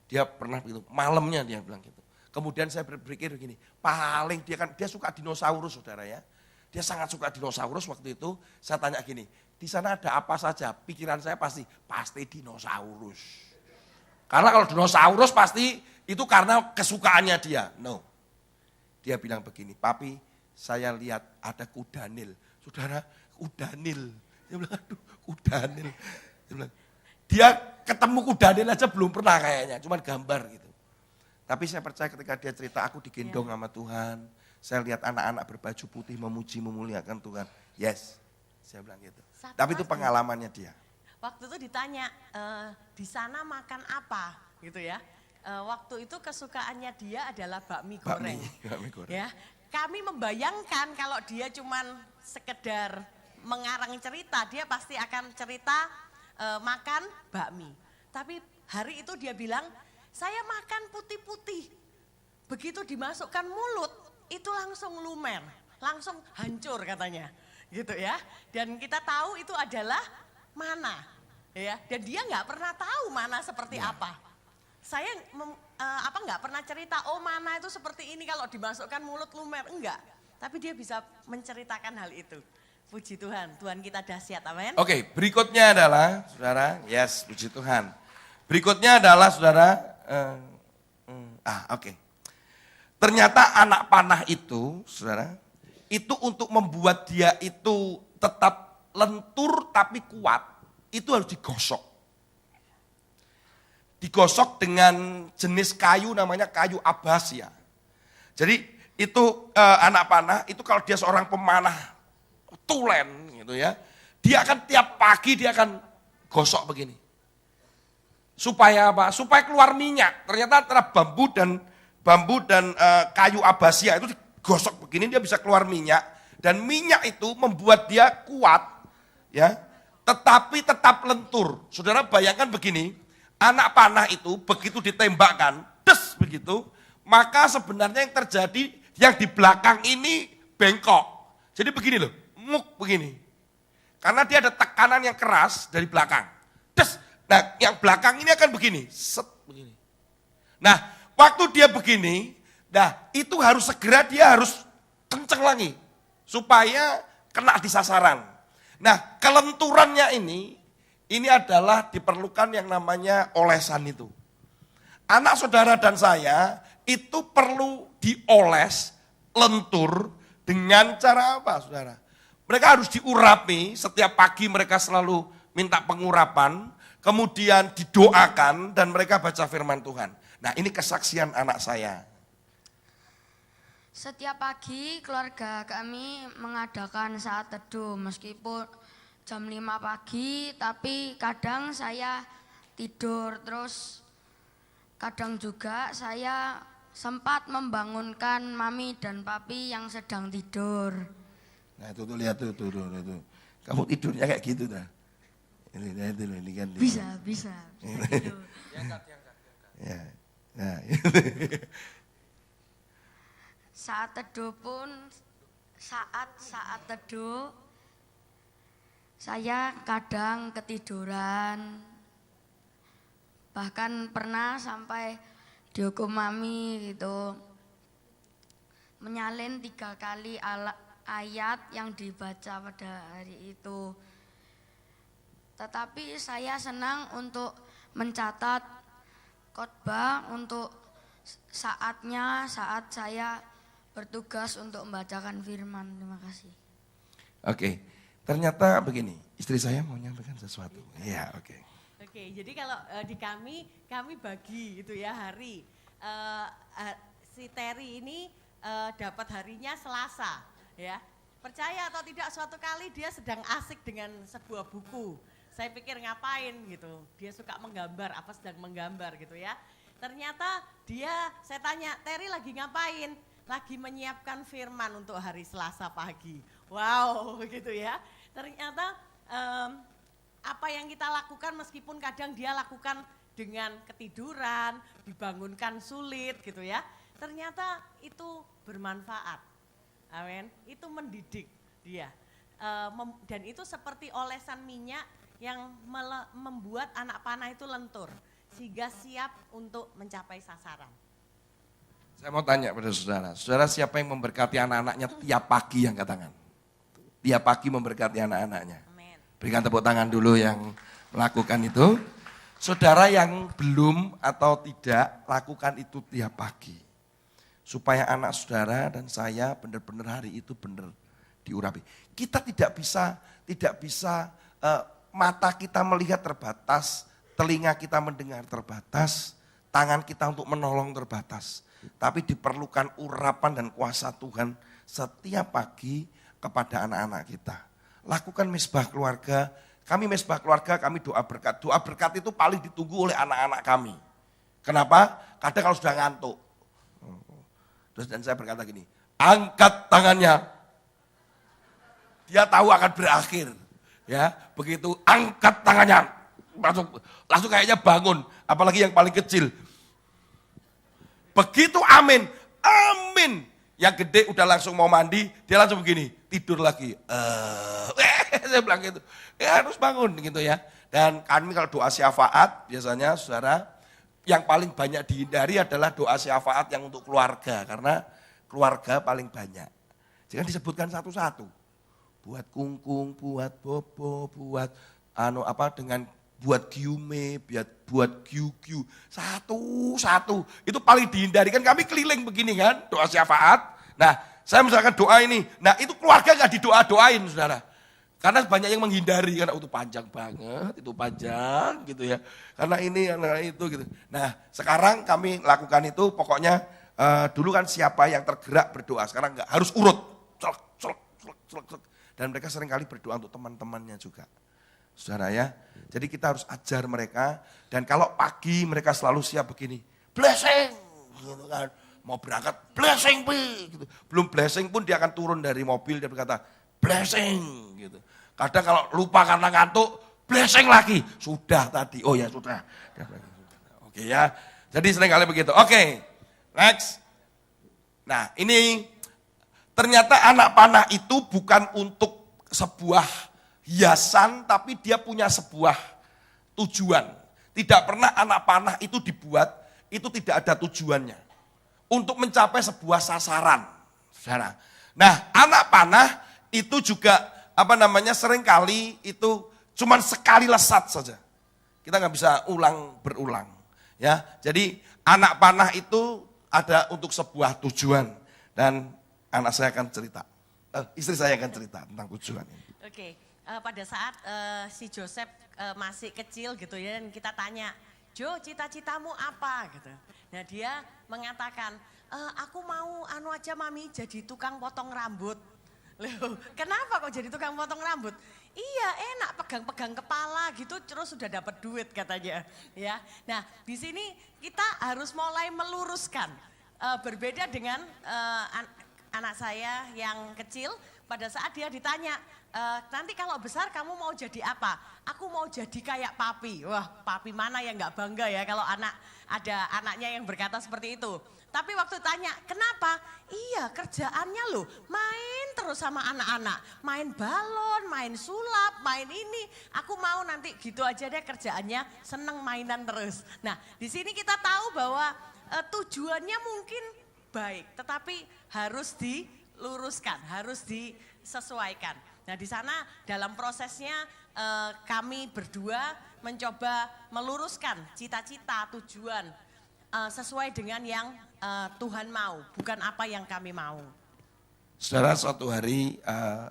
Dia pernah begitu, malamnya dia bilang gitu. Kemudian saya berpikir begini, paling dia suka dinosaurus saudara ya. Dia sangat suka dinosaurus waktu itu, saya tanya gini, di sana ada apa saja? Pikiran saya pasti dinosaurus. Karena kalau dinosaurus pasti itu karena kesukaannya dia. No. Dia bilang begini, papi saya lihat ada kudanil. Saudara, kudanil. Dia bilang, aduh kudanil. Dia ketemu kudanil aja belum pernah kayaknya, cuma gambar gitu. Tapi saya percaya ketika dia cerita, aku digendong sama Tuhan. Saya lihat anak-anak berbaju putih memuji, memuliakan Tuhan. Yes, saya bilang gitu. Tapi itu pengalamannya dia. Waktu itu ditanya, di sana makan apa gitu ya. Waktu itu kesukaannya dia adalah bakmi goreng. Bakmi goreng. Ya, kami membayangkan kalau dia cuman sekedar mengarang cerita, dia pasti akan cerita makan bakmi. Tapi hari itu dia bilang, saya makan putih-putih. Begitu dimasukkan mulut, itu langsung lumer, langsung hancur katanya. Gitu ya. Dan kita tahu itu adalah mana. Ya, dan dia nggak pernah tahu mana seperti apa. Saya nggak pernah cerita, oh mana itu seperti ini kalau dimasukkan mulut lumer, enggak. Tapi dia bisa menceritakan hal itu. Puji Tuhan, Tuhan kita dahsyat, amin. Oke, berikutnya adalah, saudara, yes, puji Tuhan. Berikutnya adalah, saudara, oke. Ternyata anak panah itu, saudara, itu untuk membuat dia itu tetap lentur tapi kuat, itu harus digosok. Digosok dengan jenis kayu namanya kayu abasia. Jadi itu anak panah, itu kalau dia seorang pemanah tulen gitu ya, dia akan tiap pagi dia akan gosok begini. Supaya apa? Supaya keluar minyak. Ternyata antara bambu dan kayu abasia itu digosok begini dia bisa keluar minyak dan minyak itu membuat dia kuat ya, tetapi tetap lentur. Saudara bayangkan begini, anak panah itu begitu ditembakkan, des begitu, maka sebenarnya yang terjadi yang di belakang ini bengkok. Jadi begini loh, muk begini. Karena dia ada tekanan yang keras dari belakang. Des. Nah, yang belakang ini akan begini, set begini. Nah, waktu dia begini, nah itu harus segera dia harus kenceng lagi supaya kena di sasaran. Nah, kelenturannya ini adalah diperlukan yang namanya olesan itu. Anak saudara dan saya itu perlu dioles lentur dengan cara apa saudara? Mereka harus diurapi, setiap pagi mereka selalu minta pengurapan, kemudian didoakan dan mereka baca firman Tuhan. Nah ini kesaksian anak saya. Setiap pagi keluarga kami mengadakan saat teduh meskipun jam 5 pagi, tapi kadang saya tidur, terus kadang juga saya sempat membangunkan mami dan papi yang sedang tidur. Nah itu tuh lihat tuh. Kamu tidurnya kayak gitu dah. Ini kan. Bisa. Diangkat. Ya. Nah. Saat teduh pun, saat teduh, saya kadang ketiduran, bahkan pernah sampai dihukum mami gitu, menyalin 3 kali ayat yang dibaca pada hari itu. Tetapi saya senang untuk mencatat khotbah untuk saat saya bertugas untuk membacakan firman. Terima kasih. Oke. Ternyata begini, istri saya mau nyampaikan sesuatu. Iya, oke. Oke, jadi kalau di kami bagi itu ya hari. Si Terry ini dapat harinya Selasa, ya. Percaya atau tidak suatu kali dia sedang asik dengan sebuah buku. Saya pikir ngapain gitu, dia suka menggambar, apa sedang menggambar gitu ya. Ternyata saya tanya, Terry lagi ngapain? Lagi menyiapkan firman untuk hari Selasa pagi. Wow, gitu ya. Ternyata apa yang kita lakukan meskipun kadang dia lakukan dengan ketiduran, dibangunkan sulit gitu ya. ternyata itu bermanfaat. Amin. Itu mendidik dia. Dan itu seperti olesan minyak yang membuat anak panah itu lentur sehingga siap untuk mencapai sasaran. Saya mau tanya pada saudara, saudara siapa yang memberkati anak-anaknya tiap pagi yang angkat tangan? Tiap pagi memberkati anak-anaknya. Amin. Berikan tepuk tangan dulu yang melakukan itu. Saudara yang belum atau tidak, lakukan itu tiap pagi. Supaya anak saudara dan saya benar-benar hari itu benar diurapi. Kita tidak bisa mata kita melihat terbatas, telinga kita mendengar terbatas, tangan kita untuk menolong terbatas. Tapi diperlukan urapan dan kuasa Tuhan setiap pagi kepada anak-anak kita. Lakukan mesbah keluarga. Kami mesbah keluarga, kami doa berkat. Doa berkat itu paling ditunggu oleh anak-anak kami. Kenapa? Kadang kalau sudah ngantuk. Terus dan saya berkata gini, angkat tangannya. Dia tahu akan berakhir. Ya, begitu angkat tangannya. Langsung kayaknya bangun. Apalagi yang paling kecil. Begitu amin. Amin. Yang gede udah langsung mau mandi, dia langsung begini, tidur lagi. Saya bilang gitu, ya harus bangun gitu ya. Dan kami kalau doa syafaat, biasanya saudara, yang paling banyak dihindari adalah doa syafaat yang untuk keluarga. Karena keluarga paling banyak. Jangan disebutkan satu-satu. Buat kungkung, buat bobo, buat buat giume, buat giu-giu. Satu-satu. Itu paling dihindari. Kan kami keliling begini kan, doa syafaat. Nah, saya misalkan doa ini. Nah, itu keluarga gak didoa-doain, saudara. Karena banyak yang menghindari. Karena itu panjang banget, itu panjang gitu ya. Karena ini, karena itu gitu. Nah, sekarang kami lakukan itu pokoknya dulu kan siapa yang tergerak berdoa. Sekarang enggak, harus urut. Dan mereka seringkali berdoa untuk teman-temannya juga. Saudara ya, jadi kita harus ajar mereka. Dan kalau pagi mereka selalu siap begini, blessing, gitu kan. Mau berangkat, blessing pi, gitu. Belum blessing pun dia akan turun dari mobil, dia berkata, blessing, gitu. Kadang kalau lupa karena ngantuk, blessing lagi. Sudah tadi, oh ya sudah. Oke ya, jadi seringkali begitu. Oke, next. Nah ini ternyata anak panah itu bukan untuk sebuah hiasan, tapi dia punya sebuah tujuan. Tidak pernah anak panah itu dibuat, itu tidak ada tujuannya. Untuk mencapai sebuah sasaran. Saudara. Nah, anak panah itu juga seringkali itu cuman sekali lesat saja. Kita nggak bisa berulang. Ya, jadi anak panah itu ada untuk sebuah tujuan. Dan anak saya akan cerita. Istri saya akan cerita tentang tujuan ini. Oke. Pada saat si Joseph masih kecil gitu ya, dan kita tanya, Jo, cita-citamu apa gitu. Nah dia mengatakan, aku mau aja mami jadi tukang potong rambut. Loh, kenapa kok jadi tukang potong rambut? Iya enak pegang-pegang kepala gitu terus sudah dapat duit katanya. Ya, nah di sini kita harus mulai meluruskan. Berbeda dengan anak saya yang kecil, pada saat dia ditanya, nanti kalau besar kamu mau jadi apa? Aku mau jadi kayak papi. Wah, papi mana yang nggak bangga ya kalau ada anaknya yang berkata seperti itu. Tapi waktu tanya, kenapa? Iya, kerjaannya loh main terus sama anak-anak. Main balon, main sulap, main ini. Aku mau nanti gitu aja deh kerjaannya, seneng mainan terus. Nah, di sini kita tahu bahwa tujuannya mungkin baik, tetapi harus diluruskan, harus disesuaikan. Nah di sana dalam prosesnya kami berdua mencoba meluruskan cita-cita, tujuan sesuai dengan yang Tuhan mau, bukan apa yang kami mau. Saudara, suatu hari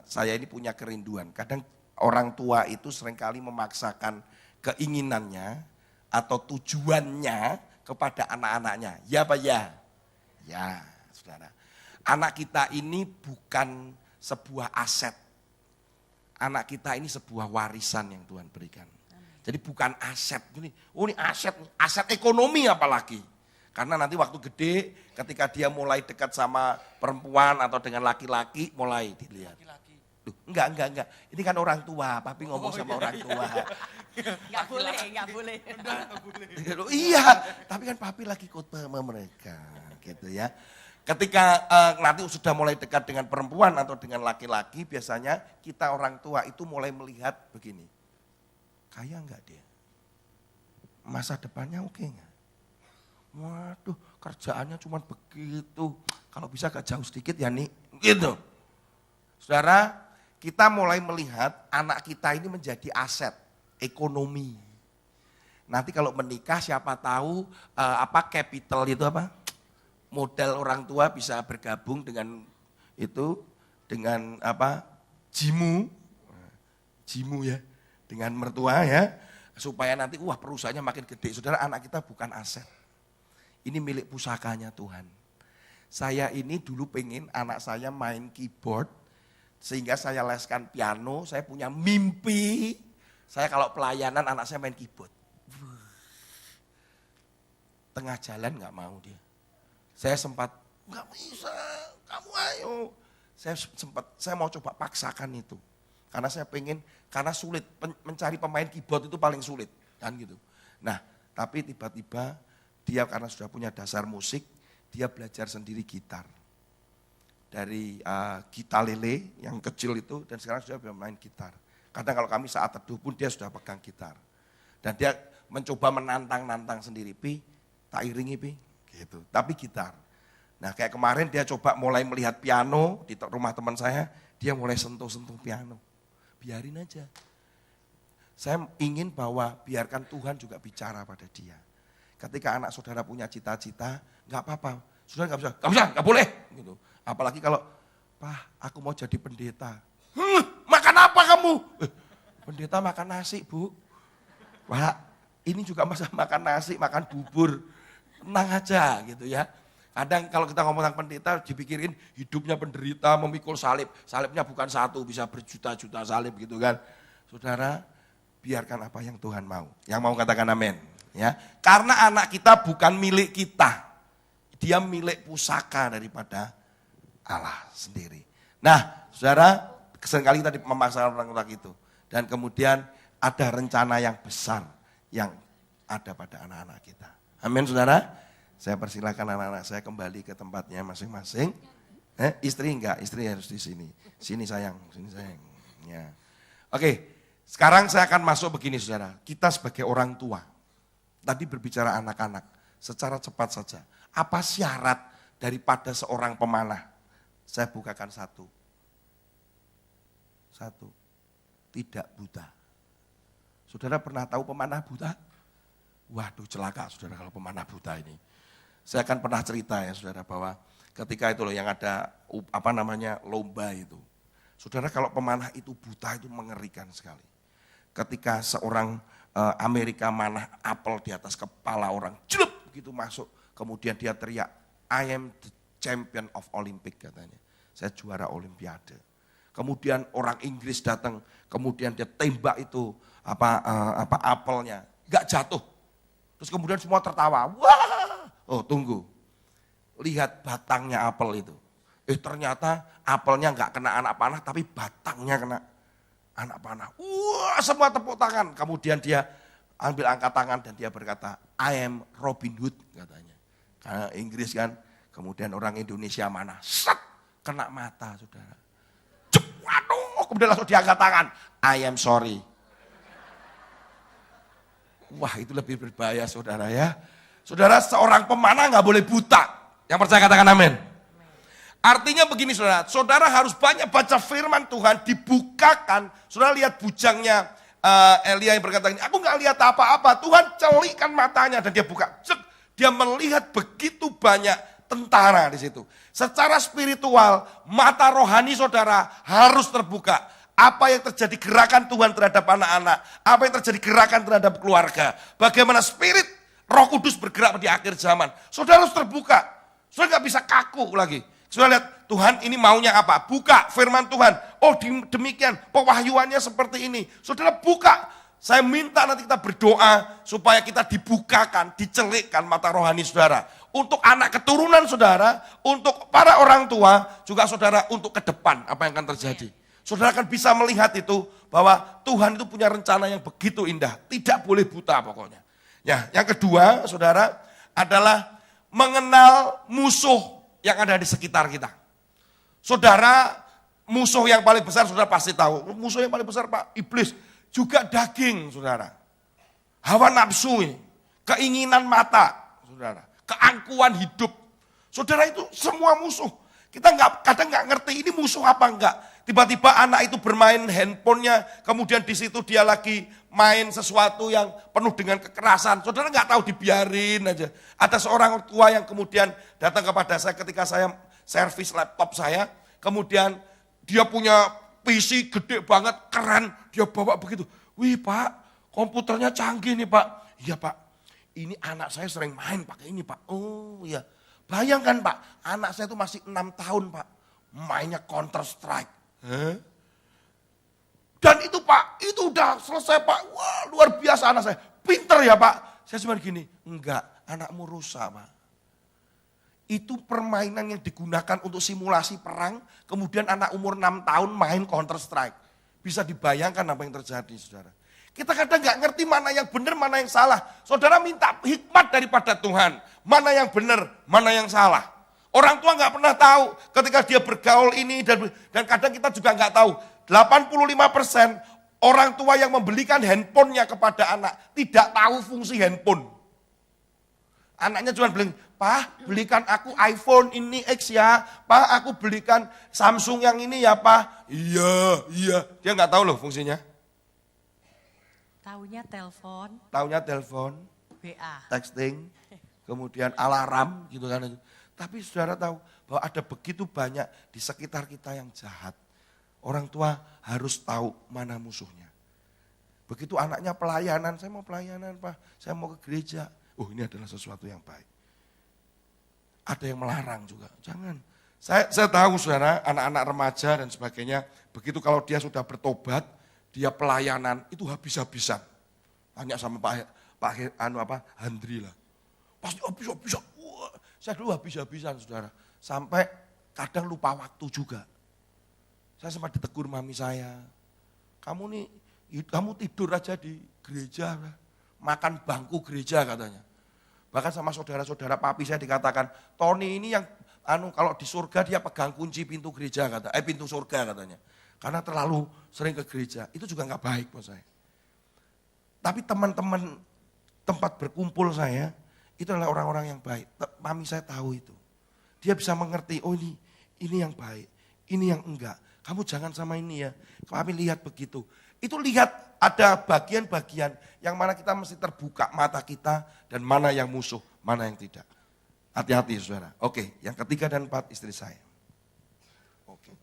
saya ini punya kerinduan. Kadang orang tua itu seringkali memaksakan keinginannya atau tujuannya kepada anak-anaknya. Ya Pak ya? Ya saudara. Anak kita ini bukan sebuah aset. Anak kita ini sebuah warisan yang Tuhan berikan. Jadi bukan aset. Ini aset ekonomi apalagi. Karena nanti waktu gede ketika dia mulai dekat sama perempuan atau dengan laki-laki mulai dilihat. Duh, enggak. Ini kan orang tua, papi ngomong sama orang tua. Enggak boleh. Iya, Tapi kan papi lagi khotbah sama mereka gitu ya. Ketika nanti sudah mulai dekat dengan perempuan atau dengan laki-laki, biasanya kita orang tua itu mulai melihat begini. Kaya enggak dia? Masa depannya oke enggak? Waduh, kerjaannya cuma begitu. Kalau bisa agak jauh sedikit ya nih, gitu. Saudara, kita mulai melihat anak kita ini menjadi aset ekonomi. Nanti kalau menikah siapa tahu capital itu apa? Modal orang tua bisa bergabung dengan itu, dengan jimu ya, dengan mertua ya, supaya nanti perusahaannya makin gede. Saudara, anak kita bukan aset, ini milik pusakanya Tuhan. Saya ini dulu pengen anak saya main keyboard, sehingga saya leskan piano. Saya punya mimpi, saya kalau pelayanan anak saya main keyboard. Tengah jalan nggak mau dia. Saya sempat, nggak bisa, kamu ayo. Saya mau coba paksakan itu. Karena saya pengen, karena sulit, mencari pemain keyboard itu paling sulit. Kan gitu. Nah, tapi tiba-tiba dia karena sudah punya dasar musik, dia belajar sendiri gitar. Dari gitar lele yang kecil itu, dan sekarang sudah bisa main gitar. Kadang kalau kami saat teduh pun dia sudah pegang gitar. Dan dia mencoba menantang sendiri, Pi, tak iringi Pi. Gitu. Tapi gitar. Nah kayak kemarin dia coba mulai melihat piano di rumah teman saya, dia mulai sentuh-sentuh piano. Biarin aja. Saya ingin bahwa biarkan Tuhan juga bicara pada dia. Ketika anak saudara punya cita-cita, nggak apa-apa. Saudara nggak bisa, nggak boleh. Gitu. Apalagi kalau, Pak, aku mau jadi pendeta. Makan apa kamu? Pendeta makan nasi, Bu. Pak, ini juga masa makan nasi, makan bubur. Tenang aja gitu ya. Kadang kalau kita ngomong tentang pendeta dipikirin hidupnya penderita memikul salib. Salibnya bukan satu, bisa berjuta-juta salib gitu kan. Saudara, biarkan apa yang Tuhan mau. Yang mau katakan amin. Ya. Karena anak kita bukan milik kita. Dia milik pusaka daripada Allah sendiri. Nah, saudara, seringkali kita memaksakan orang itu. Dan kemudian ada rencana yang besar yang ada pada anak-anak kita. Amin, saudara. Saya persilakan anak-anak saya kembali ke tempatnya masing-masing. Istri enggak, istri harus di sini. Sini sayang, sini sayang. Ya. Oke, sekarang saya akan masuk begini saudara. Kita sebagai orang tua, tadi berbicara anak-anak, secara cepat saja. Apa syarat daripada seorang pemanah? Saya bukakan satu. Tidak buta. Saudara pernah tahu pemanah buta? Waduh celaka saudara kalau pemanah buta ini. Saya akan pernah cerita ya saudara bahwa ketika itu loh yang ada lomba itu. Saudara kalau pemanah itu buta itu mengerikan sekali. Ketika seorang Amerika manah apel di atas kepala orang, jelup begitu masuk. Kemudian dia teriak, I am the champion of Olympic katanya. Saya juara olimpiade. Kemudian orang Inggris datang, kemudian dia tembak itu apelnya, enggak jatuh. Terus kemudian semua tertawa. Wah, oh tunggu, lihat batangnya apel itu. Ternyata apelnya enggak kena anak panah, tapi batangnya kena anak panah. Wah, semua tepuk tangan. Kemudian dia ambil angkat tangan dan dia berkata, I am Robin Hood katanya. Karena Inggris kan, kemudian orang Indonesia mana, set, kena mata saudara. Waduh, kemudian langsung diangkat tangan, I am sorry. Wah itu lebih berbahaya saudara ya. Saudara seorang pemanah nggak boleh buta. Yang percaya katakan amin. Artinya begini saudara, saudara harus banyak baca firman Tuhan, dibukakan. Saudara lihat bujangnya Elia yang berkata, aku nggak lihat apa-apa. Tuhan celikkan matanya dan dia buka. Dia melihat begitu banyak tentara di situ. Secara spiritual, mata rohani saudara harus terbuka. Apa yang terjadi gerakan Tuhan terhadap anak-anak, apa yang terjadi gerakan terhadap keluarga, bagaimana spirit Roh Kudus bergerak di akhir zaman. Saudara harus terbuka, saudara nggak bisa kaku lagi. Saudara lihat Tuhan ini maunya apa? Buka firman Tuhan. Oh demikian, pewahyuannya seperti ini. Saudara buka. Saya minta nanti kita berdoa supaya kita dibukakan, dicelikkan mata rohani saudara. Untuk anak keturunan saudara, untuk para orang tua, juga saudara untuk ke depan apa yang akan terjadi. Saudara akan bisa melihat itu bahwa Tuhan itu punya rencana yang begitu indah. Tidak boleh buta pokoknya. Ya, yang kedua saudara, adalah mengenal musuh yang ada di sekitar kita. Saudara, musuh yang paling besar saudara pasti tahu. Musuh yang paling besar Pak, iblis. Juga daging saudara. Hawa nafsu, keinginan mata saudara. Keangkuhan hidup. Saudara itu semua musuh. Kita kadang nggak ngerti ini musuh apa enggak. Tiba-tiba anak itu bermain handphonenya, kemudian di situ dia lagi main sesuatu yang penuh dengan kekerasan. Saudara nggak tahu, dibiarin aja. Ada seorang tua yang kemudian datang kepada saya ketika saya servis laptop saya, kemudian dia punya PC gede banget, keren, dia bawa begitu. Wih Pak, komputernya canggih nih Pak. Iya Pak, ini anak saya sering main pakai ini Pak. Oh iya, bayangkan Pak, anak saya itu masih 6 tahun Pak, mainnya Counter Strike. Dan itu Pak, itu udah selesai Pak. Wah luar biasa anak saya, pinter ya Pak. Saya cuma gini, enggak, anakmu rusak Pak. Itu permainan yang digunakan untuk simulasi perang, kemudian anak umur 6 tahun main Counter Strike. Bisa dibayangkan apa yang terjadi saudara. Kita kadang nggak ngerti mana yang benar, mana yang salah. Saudara minta hikmat daripada Tuhan. Mana yang benar, mana yang salah. Orang tua nggak pernah tahu ketika dia bergaul ini dan kadang kita juga nggak tahu. 85% orang tua yang membelikan handphonenya kepada anak tidak tahu fungsi handphone. Anaknya cuma bilang, Pak belikan aku iPhone ini X ya, Pak aku belikan Samsung yang ini ya Pak. Iya, dia nggak tahu loh fungsinya. Taunya telepon, WA, texting, kemudian alarm gitu kan. Tapi saudara tahu bahwa ada begitu banyak di sekitar kita yang jahat. Orang tua harus tahu mana musuhnya. Begitu anaknya pelayanan, saya mau pelayanan Pak, saya mau ke gereja. Oh ini adalah sesuatu yang baik. Ada yang melarang juga, jangan. Saya tahu saudara, anak-anak remaja dan sebagainya, begitu kalau dia sudah bertobat, dia pelayanan, itu habis-habisan. Tanya sama Pak Handri lah. Pasti habis-habisan. Wah, saya dulu habis-habisan saudara. Sampai kadang lupa waktu juga. Saya sempat ditegur mami saya. Kamu tidur aja di gereja, makan bangku gereja katanya. Bahkan sama saudara-saudara papi saya dikatakan, Tony ini yang kalau di surga dia pegang kunci pintu gereja pintu surga katanya. Karena terlalu sering ke gereja, itu juga nggak baik buat saya. Tapi teman-teman tempat berkumpul saya, itu adalah orang-orang yang baik. Mami saya tahu itu. Dia bisa mengerti, oh ini yang baik, ini yang enggak. Kamu jangan sama ini ya, kami lihat begitu. Itu lihat ada bagian-bagian yang mana kita mesti terbuka mata kita dan mana yang musuh, mana yang tidak. Hati-hati saudara. Oke, yang ketiga dan 4 istri saya. Oke.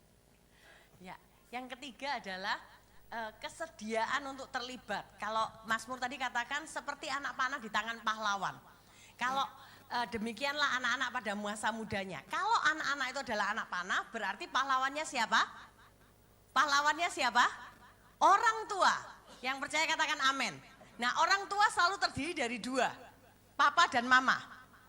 Ya, yang ketiga adalah kesediaan untuk terlibat. Kalau Mazmur tadi katakan seperti anak panah di tangan pahlawan. Kalau demikianlah anak-anak pada masa mudanya. Kalau anak-anak itu adalah anak panah, berarti pahlawannya siapa? Pahlawannya siapa? Orang tua. Yang percaya katakan amin. Nah, orang tua selalu terdiri dari 2, papa dan mama.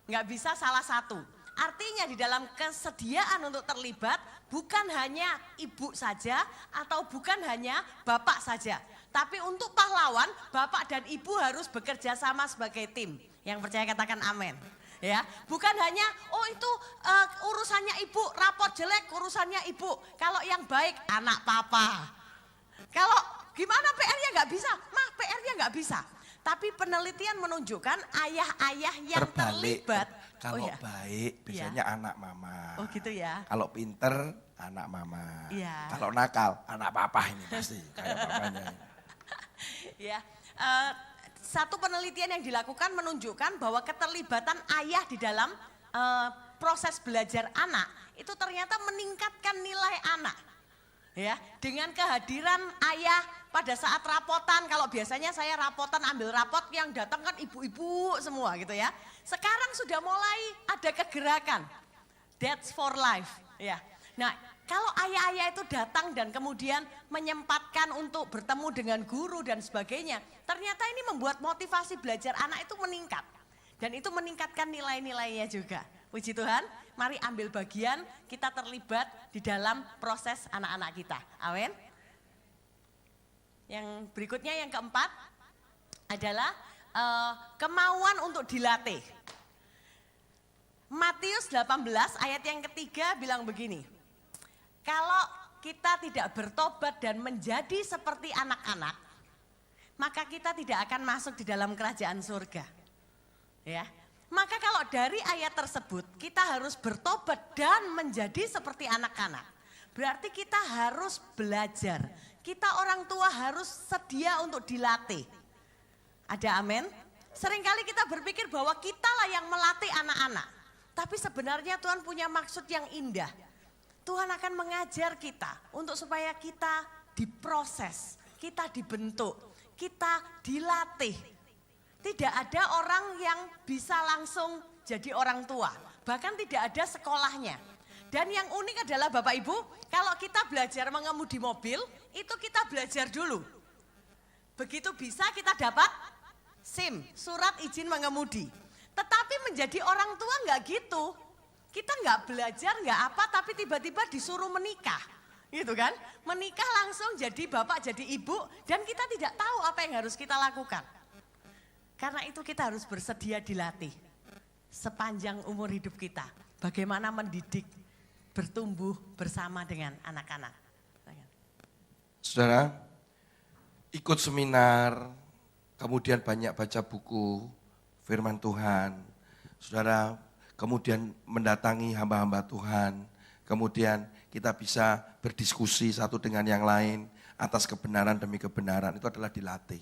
Nggak bisa salah satu. Artinya di dalam kesediaan untuk terlibat bukan hanya ibu saja atau bukan hanya bapak saja. Tapi untuk pahlawan, bapak dan ibu harus bekerja sama sebagai tim. Yang percaya katakan amin. Ya, bukan hanya itu urusannya ibu, rapor jelek urusannya ibu. Kalau yang baik anak papa. Kalau gimana PR-nya nggak bisa, mah PR-nya nggak bisa. Tapi penelitian menunjukkan ayah-ayah yang terlibat. Kalau baik biasanya anak mama. Oh gitu ya. Kalau pinter anak mama. Iya. Kalau nakal anak papa ini pasti kayak papanya. Ya, satu penelitian yang dilakukan menunjukkan bahwa keterlibatan ayah di dalam proses belajar anak itu ternyata meningkatkan nilai anak. Ya, dengan kehadiran ayah pada saat rapotan, kalau biasanya saya rapotan ambil rapot yang datang kan ibu-ibu semua gitu ya. Sekarang sudah mulai ada kegerakan. That's for life, ya. Nah, kalau ayah-ayah itu datang dan kemudian menyempatkan untuk bertemu dengan guru dan sebagainya, ternyata ini membuat motivasi belajar anak itu meningkat. Dan itu meningkatkan nilai-nilainya juga. Puji Tuhan, mari ambil bagian, kita terlibat di dalam proses anak-anak kita. Amin. Yang berikutnya, yang keempat adalah kemauan untuk dilatih. Matius 18 ayat yang ketiga bilang begini. Kalau kita tidak bertobat dan menjadi seperti anak-anak, maka kita tidak akan masuk di dalam kerajaan surga. Ya. Maka kalau dari ayat tersebut kita harus bertobat dan menjadi seperti anak-anak. Berarti kita harus belajar. Kita orang tua harus sedia untuk dilatih. Ada amin? Seringkali kita berpikir bahwa kitalah yang melatih anak-anak. Tapi sebenarnya Tuhan punya maksud yang indah. Tuhan akan mengajar kita untuk supaya kita diproses, kita dibentuk, kita dilatih. Tidak ada orang yang bisa langsung jadi orang tua, bahkan tidak ada sekolahnya. Dan yang unik adalah Bapak Ibu, kalau kita belajar mengemudi mobil, itu kita belajar dulu. Begitu bisa kita dapat SIM, surat izin mengemudi. Tetapi menjadi orang tua enggak gitu. Kita enggak belajar, enggak apa, tapi tiba-tiba disuruh menikah. Gitu kan? Menikah langsung jadi bapak, jadi ibu, dan kita tidak tahu apa yang harus kita lakukan. Karena itu kita harus bersedia dilatih sepanjang umur hidup kita. Bagaimana mendidik, bertumbuh bersama dengan anak-anak. Saudara, ikut seminar, kemudian banyak baca buku, firman Tuhan. Saudara, kemudian mendatangi hamba-hamba Tuhan. Kemudian kita bisa berdiskusi satu dengan yang lain atas kebenaran demi kebenaran. Itu adalah dilatih.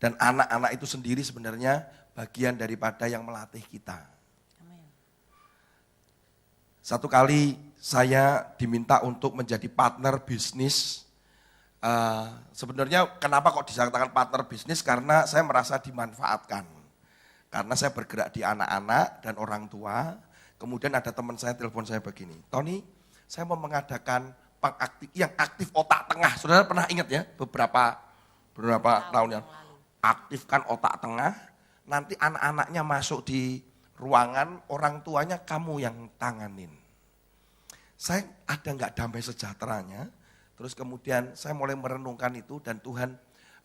Dan anak-anak itu sendiri sebenarnya bagian daripada yang melatih kita. Satu kali saya diminta untuk menjadi partner bisnis. Sebenarnya kenapa kok dikatakan partner bisnis? Karena saya merasa dimanfaatkan. Karena saya bergerak di anak-anak dan orang tua. Kemudian ada teman saya telepon saya begini, Tony, saya mau mengadakan yang aktif otak tengah. Saudara pernah ingat ya beberapa tahun yang aktifkan otak tengah, nanti anak-anaknya masuk di ruangan, orang tuanya kamu yang tanganin. Saya ada nggak damai sejahteranya, terus kemudian saya mulai merenungkan itu dan Tuhan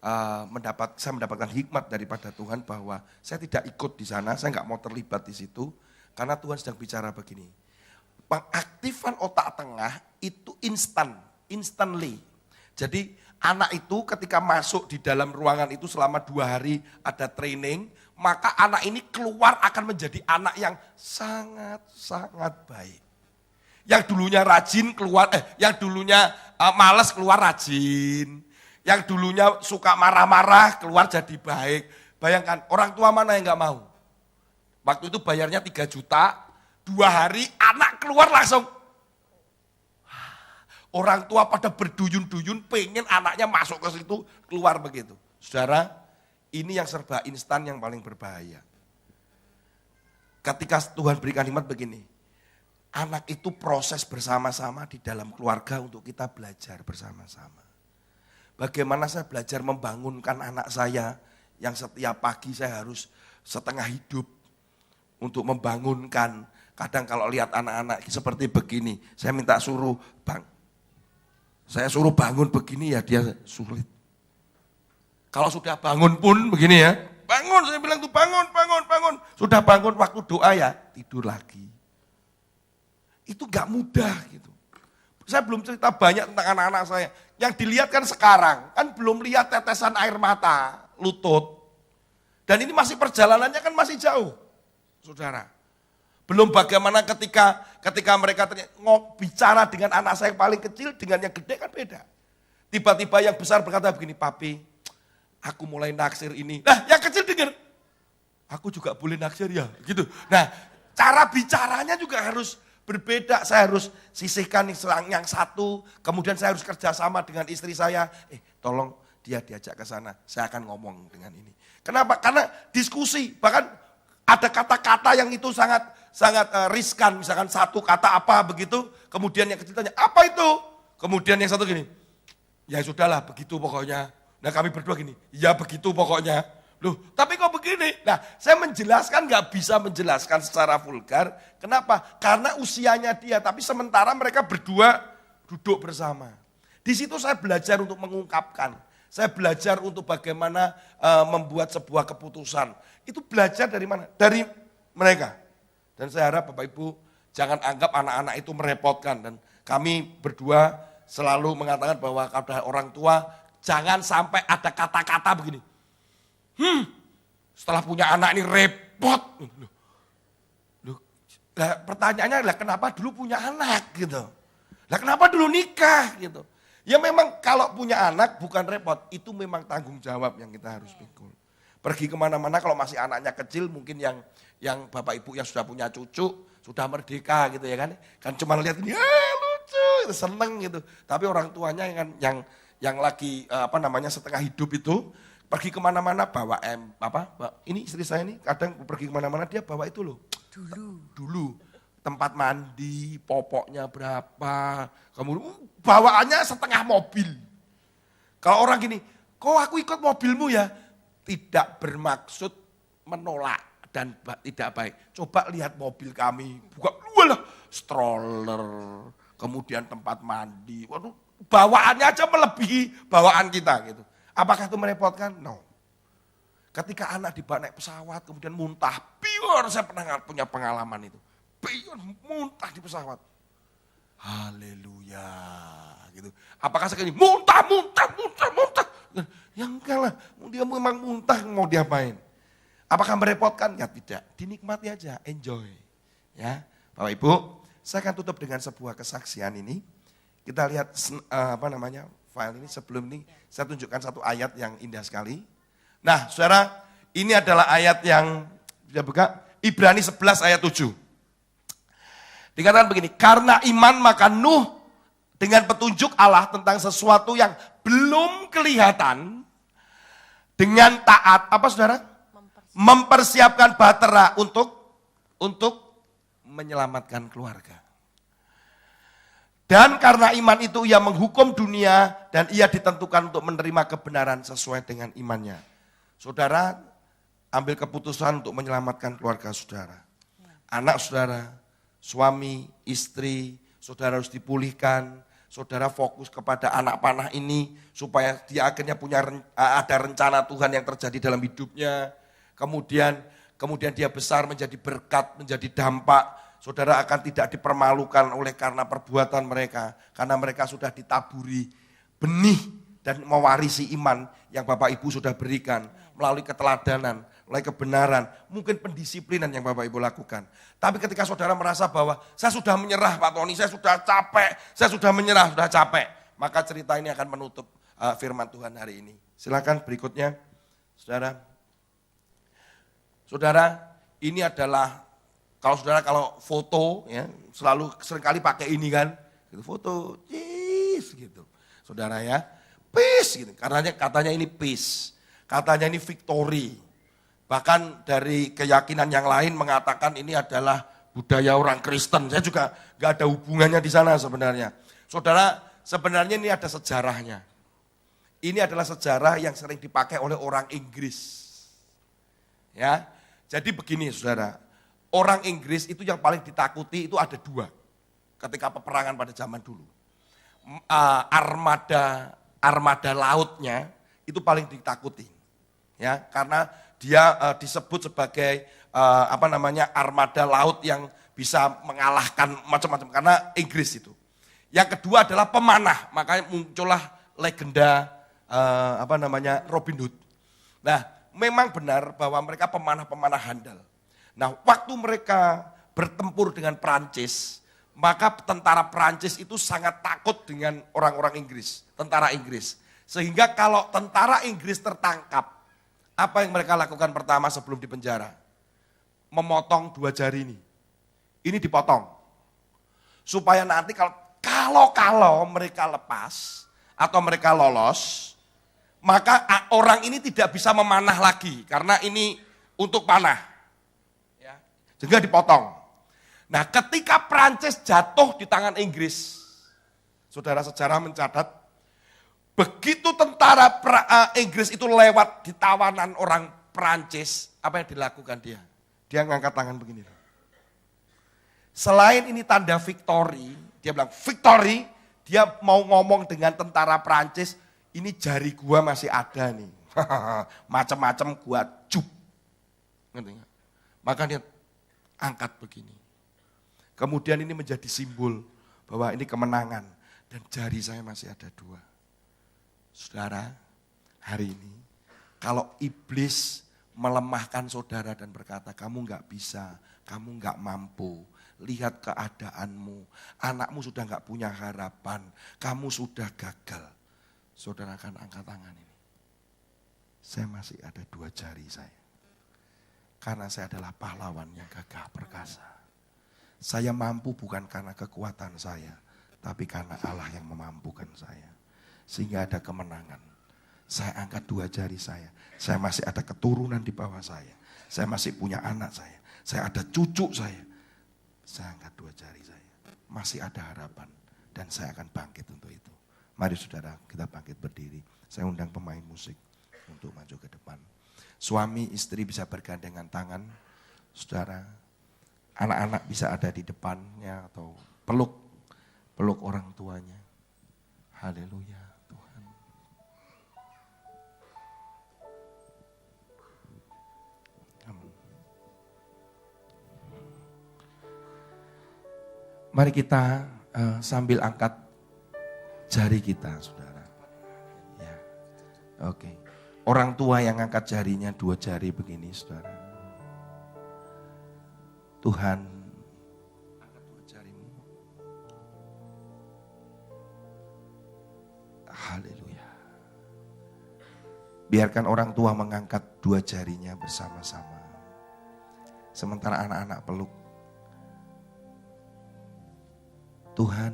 saya mendapatkan hikmat daripada Tuhan bahwa saya tidak ikut di sana, saya nggak mau terlibat di situ, karena Tuhan sedang bicara begini. Pengaktifan otak tengah itu instantly. Jadi anak itu ketika masuk di dalam ruangan itu selama 2 hari ada training, maka anak ini keluar akan menjadi anak yang sangat-sangat baik. Yang dulunya rajin keluar, yang dulunya malas keluar rajin. Yang dulunya suka marah-marah keluar jadi baik. Bayangkan orang tua mana yang gak mau? Waktu itu bayarnya 3 juta, 2 hari anak keluar langsung. Orang tua pada berduyun-duyun pengen anaknya masuk ke situ, keluar begitu. Saudara, ini yang serba instan yang paling berbahaya. Ketika Tuhan berikan hikmat begini, anak itu proses bersama-sama di dalam keluarga untuk kita belajar bersama-sama. Bagaimana saya belajar membangunkan anak saya yang setiap pagi saya harus setengah hidup untuk membangunkan. Kadang kalau lihat anak-anak seperti begini, saya minta suruh saya suruh bangun begini ya dia sulit. Kalau sudah bangun pun begini ya, bangun saya bilang tuh bangun. Sudah bangun waktu doa ya tidur lagi. Itu gak mudah gitu. Saya belum cerita banyak tentang anak-anak saya. Yang dilihat kan sekarang, kan belum lihat tetesan air mata, lutut. Dan ini masih perjalanannya kan masih jauh, saudara. Belum bagaimana ketika mereka bicara dengan anak saya yang paling kecil, dengan yang gede kan beda. Tiba-tiba yang besar berkata begini, papi, aku mulai naksir ini. Nah yang kecil dengar, aku juga boleh naksir ya, gitu. Nah cara bicaranya juga harus berbeda, saya harus sisihkan yang satu, kemudian saya harus kerjasama dengan istri saya, tolong dia diajak ke sana, saya akan ngomong dengan ini. Kenapa? Karena diskusi, bahkan ada kata-kata yang itu sangat riskan, misalkan satu kata apa begitu, kemudian yang kecil tanya, apa itu? Kemudian yang satu gini, ya sudahlah begitu pokoknya. Nah kami berdua gini, ya begitu pokoknya. Loh, tapi kok begini? Nah, saya menjelaskan nggak bisa menjelaskan secara vulgar. Kenapa? Karena usianya dia, tapi sementara mereka berdua duduk bersama. Di situ saya belajar untuk mengungkapkan. Saya belajar untuk bagaimana membuat sebuah keputusan. Itu belajar dari mana? Dari mereka. Dan saya harap Bapak Ibu jangan anggap anak-anak itu merepotkan. Dan kami berdua selalu mengatakan bahwa kepada orang tua jangan sampai ada kata-kata begini. Setelah punya anak ini repot. Nah, pertanyaannya adalah kenapa dulu punya anak gitu. Lah kenapa dulu nikah gitu. Ya memang kalau punya anak bukan repot, itu memang tanggung jawab yang kita harus pikul. Pergi kemana-mana kalau masih anaknya kecil mungkin yang bapak ibu yang sudah punya cucu, sudah merdeka gitu ya kan. Kan cuma lihat ini, lucu, itu seneng gitu. Tapi orang tuanya yang lagi setengah hidup itu, pergi kemana-mana bawa ini istri saya ini kadang pergi kemana-mana dia bawa itu loh. Dulu tempat mandi, popoknya berapa, kemudian bawaannya setengah mobil. Kalau orang gini, kok aku ikut mobilmu ya? Tidak bermaksud menolak dan tidak baik. Coba lihat mobil kami, buka lah stroller, kemudian tempat mandi. Waduh, bawaannya aja melebihi bawaan kita gitu. Apakah itu merepotkan? No. Ketika anak dibawa naik pesawat, kemudian muntah, piur, saya pernah punya pengalaman itu. Piur, muntah di pesawat. Haleluya. Gitu. Apakah sekali muntah. Ya enggak lah, dia memang muntah mau diapain. Apakah merepotkan? Ya tidak, dinikmati aja, enjoy. Ya, Bapak Ibu, saya akan tutup dengan sebuah kesaksian ini. Kita lihat file ini sebelum ini saya tunjukkan satu ayat yang indah sekali. Nah, saudara, ini adalah ayat yang bisa buka Ibrani 11 ayat 7. Dikatakan begini, karena iman maka Nuh dengan petunjuk Allah tentang sesuatu yang belum kelihatan dengan taat apa saudara? Mempersiapkan bahtera untuk menyelamatkan keluarga. Dan karena iman itu ia menghukum dunia dan ia ditentukan untuk menerima kebenaran sesuai dengan imannya. Saudara ambil keputusan untuk menyelamatkan keluarga saudara. Anak saudara, suami, istri, saudara harus dipulihkan. Saudara fokus kepada anak panah ini supaya dia akhirnya ada rencana Tuhan yang terjadi dalam hidupnya. Kemudian dia besar menjadi berkat, menjadi dampak. Saudara akan tidak dipermalukan oleh karena perbuatan mereka. Karena mereka sudah ditaburi benih dan mewarisi iman yang Bapak Ibu sudah berikan. Melalui keteladanan, melalui kebenaran, mungkin pendisiplinan yang Bapak Ibu lakukan. Tapi ketika saudara merasa bahwa saya sudah menyerah Pak Tony, saya sudah capek, saya sudah menyerah, sudah capek. Maka cerita ini akan menutup firman Tuhan hari ini. Silakan berikutnya, saudara. Saudara, ini adalah kalau foto ya seringkali pakai ini kan, gitu, foto, gitu, saudara ya, peace gitu. Katanya ini peace, katanya ini victory. Bahkan dari keyakinan yang lain mengatakan ini adalah budaya orang Kristen. Saya juga nggak ada hubungannya di sana sebenarnya. Saudara, sebenarnya ini ada sejarahnya. Ini adalah sejarah yang sering dipakai oleh orang Inggris. Ya, jadi begini saudara, orang Inggris itu yang paling ditakuti itu ada dua. Ketika peperangan pada zaman dulu, armada lautnya itu paling ditakuti. Ya, karena dia disebut sebagai armada laut yang bisa mengalahkan macam-macam karena Inggris itu. Yang kedua adalah pemanah, makanya muncullah legenda Robin Hood. Nah, memang benar bahwa mereka pemanah-pemanah handal. Nah, waktu mereka bertempur dengan Prancis, maka tentara Prancis itu sangat takut dengan orang-orang Inggris, tentara Inggris. Sehingga kalau tentara Inggris tertangkap, apa yang mereka lakukan pertama sebelum dipenjara? Memotong 2 jari ini. Ini dipotong. Supaya nanti kalau mereka lepas atau mereka lolos, maka orang ini tidak bisa memanah lagi karena ini untuk panah. Ya, juga dipotong. Nah, ketika Prancis jatuh di tangan Inggris, saudara sejarah mencatat, begitu tentara Inggris itu lewat di tawanan orang Prancis, apa yang dilakukan dia? Dia ngangkat tangan begini. Selain ini tanda victory, dia bilang victory, dia mau ngomong dengan tentara Prancis, ini jari gua masih ada nih. Macam-macam gua cup. Maka dia angkat begini. Kemudian ini menjadi simbol bahwa ini kemenangan dan jari saya masih ada 2. Saudara, hari ini kalau iblis melemahkan saudara dan berkata, kamu enggak bisa, kamu enggak mampu, lihat keadaanmu, anakmu sudah enggak punya harapan, kamu sudah gagal. Saudara akan angkat tangan ini. Saya masih ada 2 jari saya. Karena saya adalah pahlawan yang gagah perkasa. Saya mampu bukan karena kekuatan saya, tapi karena Allah yang memampukan saya. Sehingga ada kemenangan. Saya angkat 2 jari saya. Saya masih ada keturunan di bawah saya. Saya masih punya anak saya. Saya ada cucu saya. Saya angkat 2 jari saya. Masih ada harapan. Dan saya akan bangkit untuk itu. Mari saudara, kita bangkit berdiri. Saya undang pemain musik untuk maju ke depan. Suami istri bisa bergandengan tangan. Saudara, anak-anak bisa ada di depannya atau peluk orang tuanya. Haleluya. Mari kita sambil angkat jari kita, saudara. Ya, oke. Orang tua yang angkat jarinya 2 jari begini, saudara. Tuhan, angkat 2 jarimu. Haleluya. Biarkan orang tua mengangkat 2 jarinya bersama-sama. Sementara anak-anak peluk. Tuhan,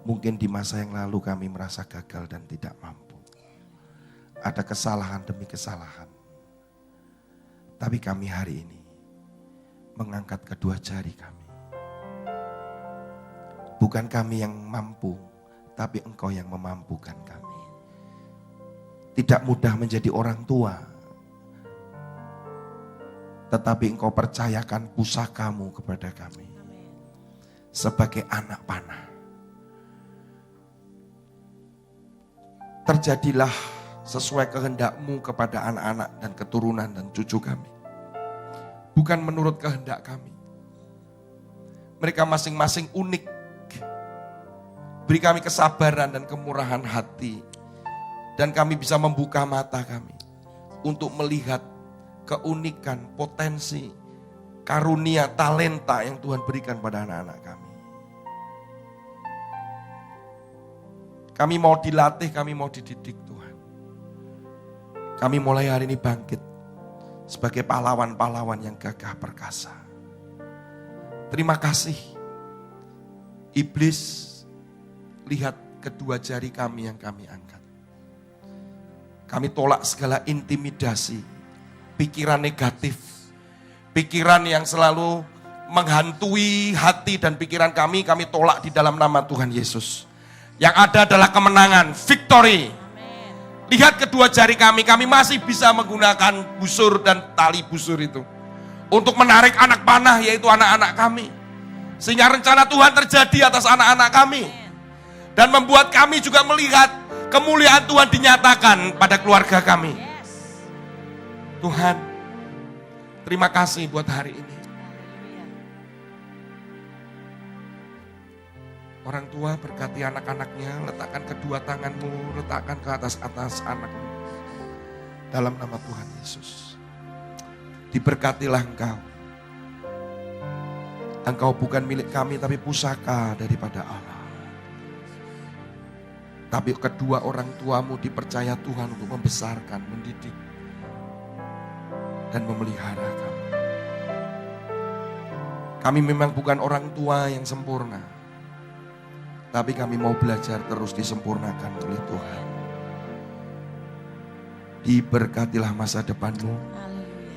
mungkin di masa yang lalu kami merasa gagal dan tidak mampu. Ada kesalahan demi kesalahan. Tapi kami hari ini mengangkat kedua jari kami. Bukan kami yang mampu, tapi Engkau yang memampukan kami. Tidak mudah menjadi orang tua, tetapi Engkau percayakan pusakamu kepada kami. Sebagai anak panah. Terjadilah sesuai kehendak-Mu kepada anak-anak dan keturunan dan cucu kami. Bukan menurut kehendak kami. Mereka masing-masing unik. Beri kami kesabaran dan kemurahan hati. Dan kami bisa membuka mata kami. Untuk melihat keunikan, potensi, karunia, talenta yang Tuhan berikan pada anak-anak kami. Kami mau dilatih, kami mau dididik Tuhan. Kami mulai hari ini bangkit sebagai pahlawan-pahlawan yang gagah perkasa. Terima kasih. Iblis, lihat kedua jari kami yang kami angkat. Kami tolak segala intimidasi, pikiran negatif, pikiran yang selalu menghantui hati dan pikiran kami tolak di dalam nama Tuhan Yesus. Yang ada adalah kemenangan, victory. Lihat kedua jari kami masih bisa menggunakan busur dan tali busur itu. Untuk menarik anak panah, yaitu anak-anak kami. Sehingga rencana Tuhan terjadi atas anak-anak kami. Dan membuat kami juga melihat kemuliaan Tuhan dinyatakan pada keluarga kami. Tuhan, terima kasih buat hari ini. Orang tua berkati anak-anaknya, letakkan kedua tanganmu, letakkan ke atas anakmu. Dalam nama Tuhan Yesus. Diberkatilah engkau. Engkau bukan milik kami, tapi pusaka daripada Allah. Tapi kedua orang tuamu dipercaya Tuhan untuk membesarkan, mendidik, dan memelihara kamu. Kami memang bukan orang tua yang sempurna, tapi kami mau belajar terus disempurnakan oleh Tuhan. Diberkatilah masa depanmu,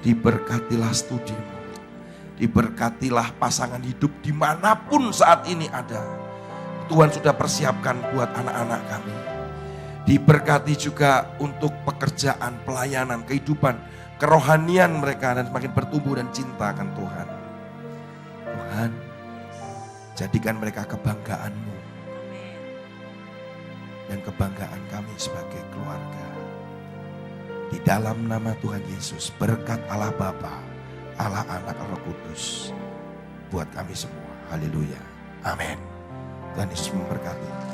diberkatilah studimu, diberkatilah pasangan hidup dimanapun saat ini ada. Tuhan sudah persiapkan buat anak-anak kami. Diberkati juga untuk pekerjaan, pelayanan, kehidupan, kerohanian mereka dan semakin bertumbuh dan cinta akan Tuhan. Tuhan, jadikan mereka kebanggaan-Mu dan kebanggaan kami sebagai keluarga. Di dalam nama Tuhan Yesus, berkat Allah Bapa, Allah Anak, Roh Kudus buat kami semua. Haleluya. Amin. Tuhan Yesus memberkati.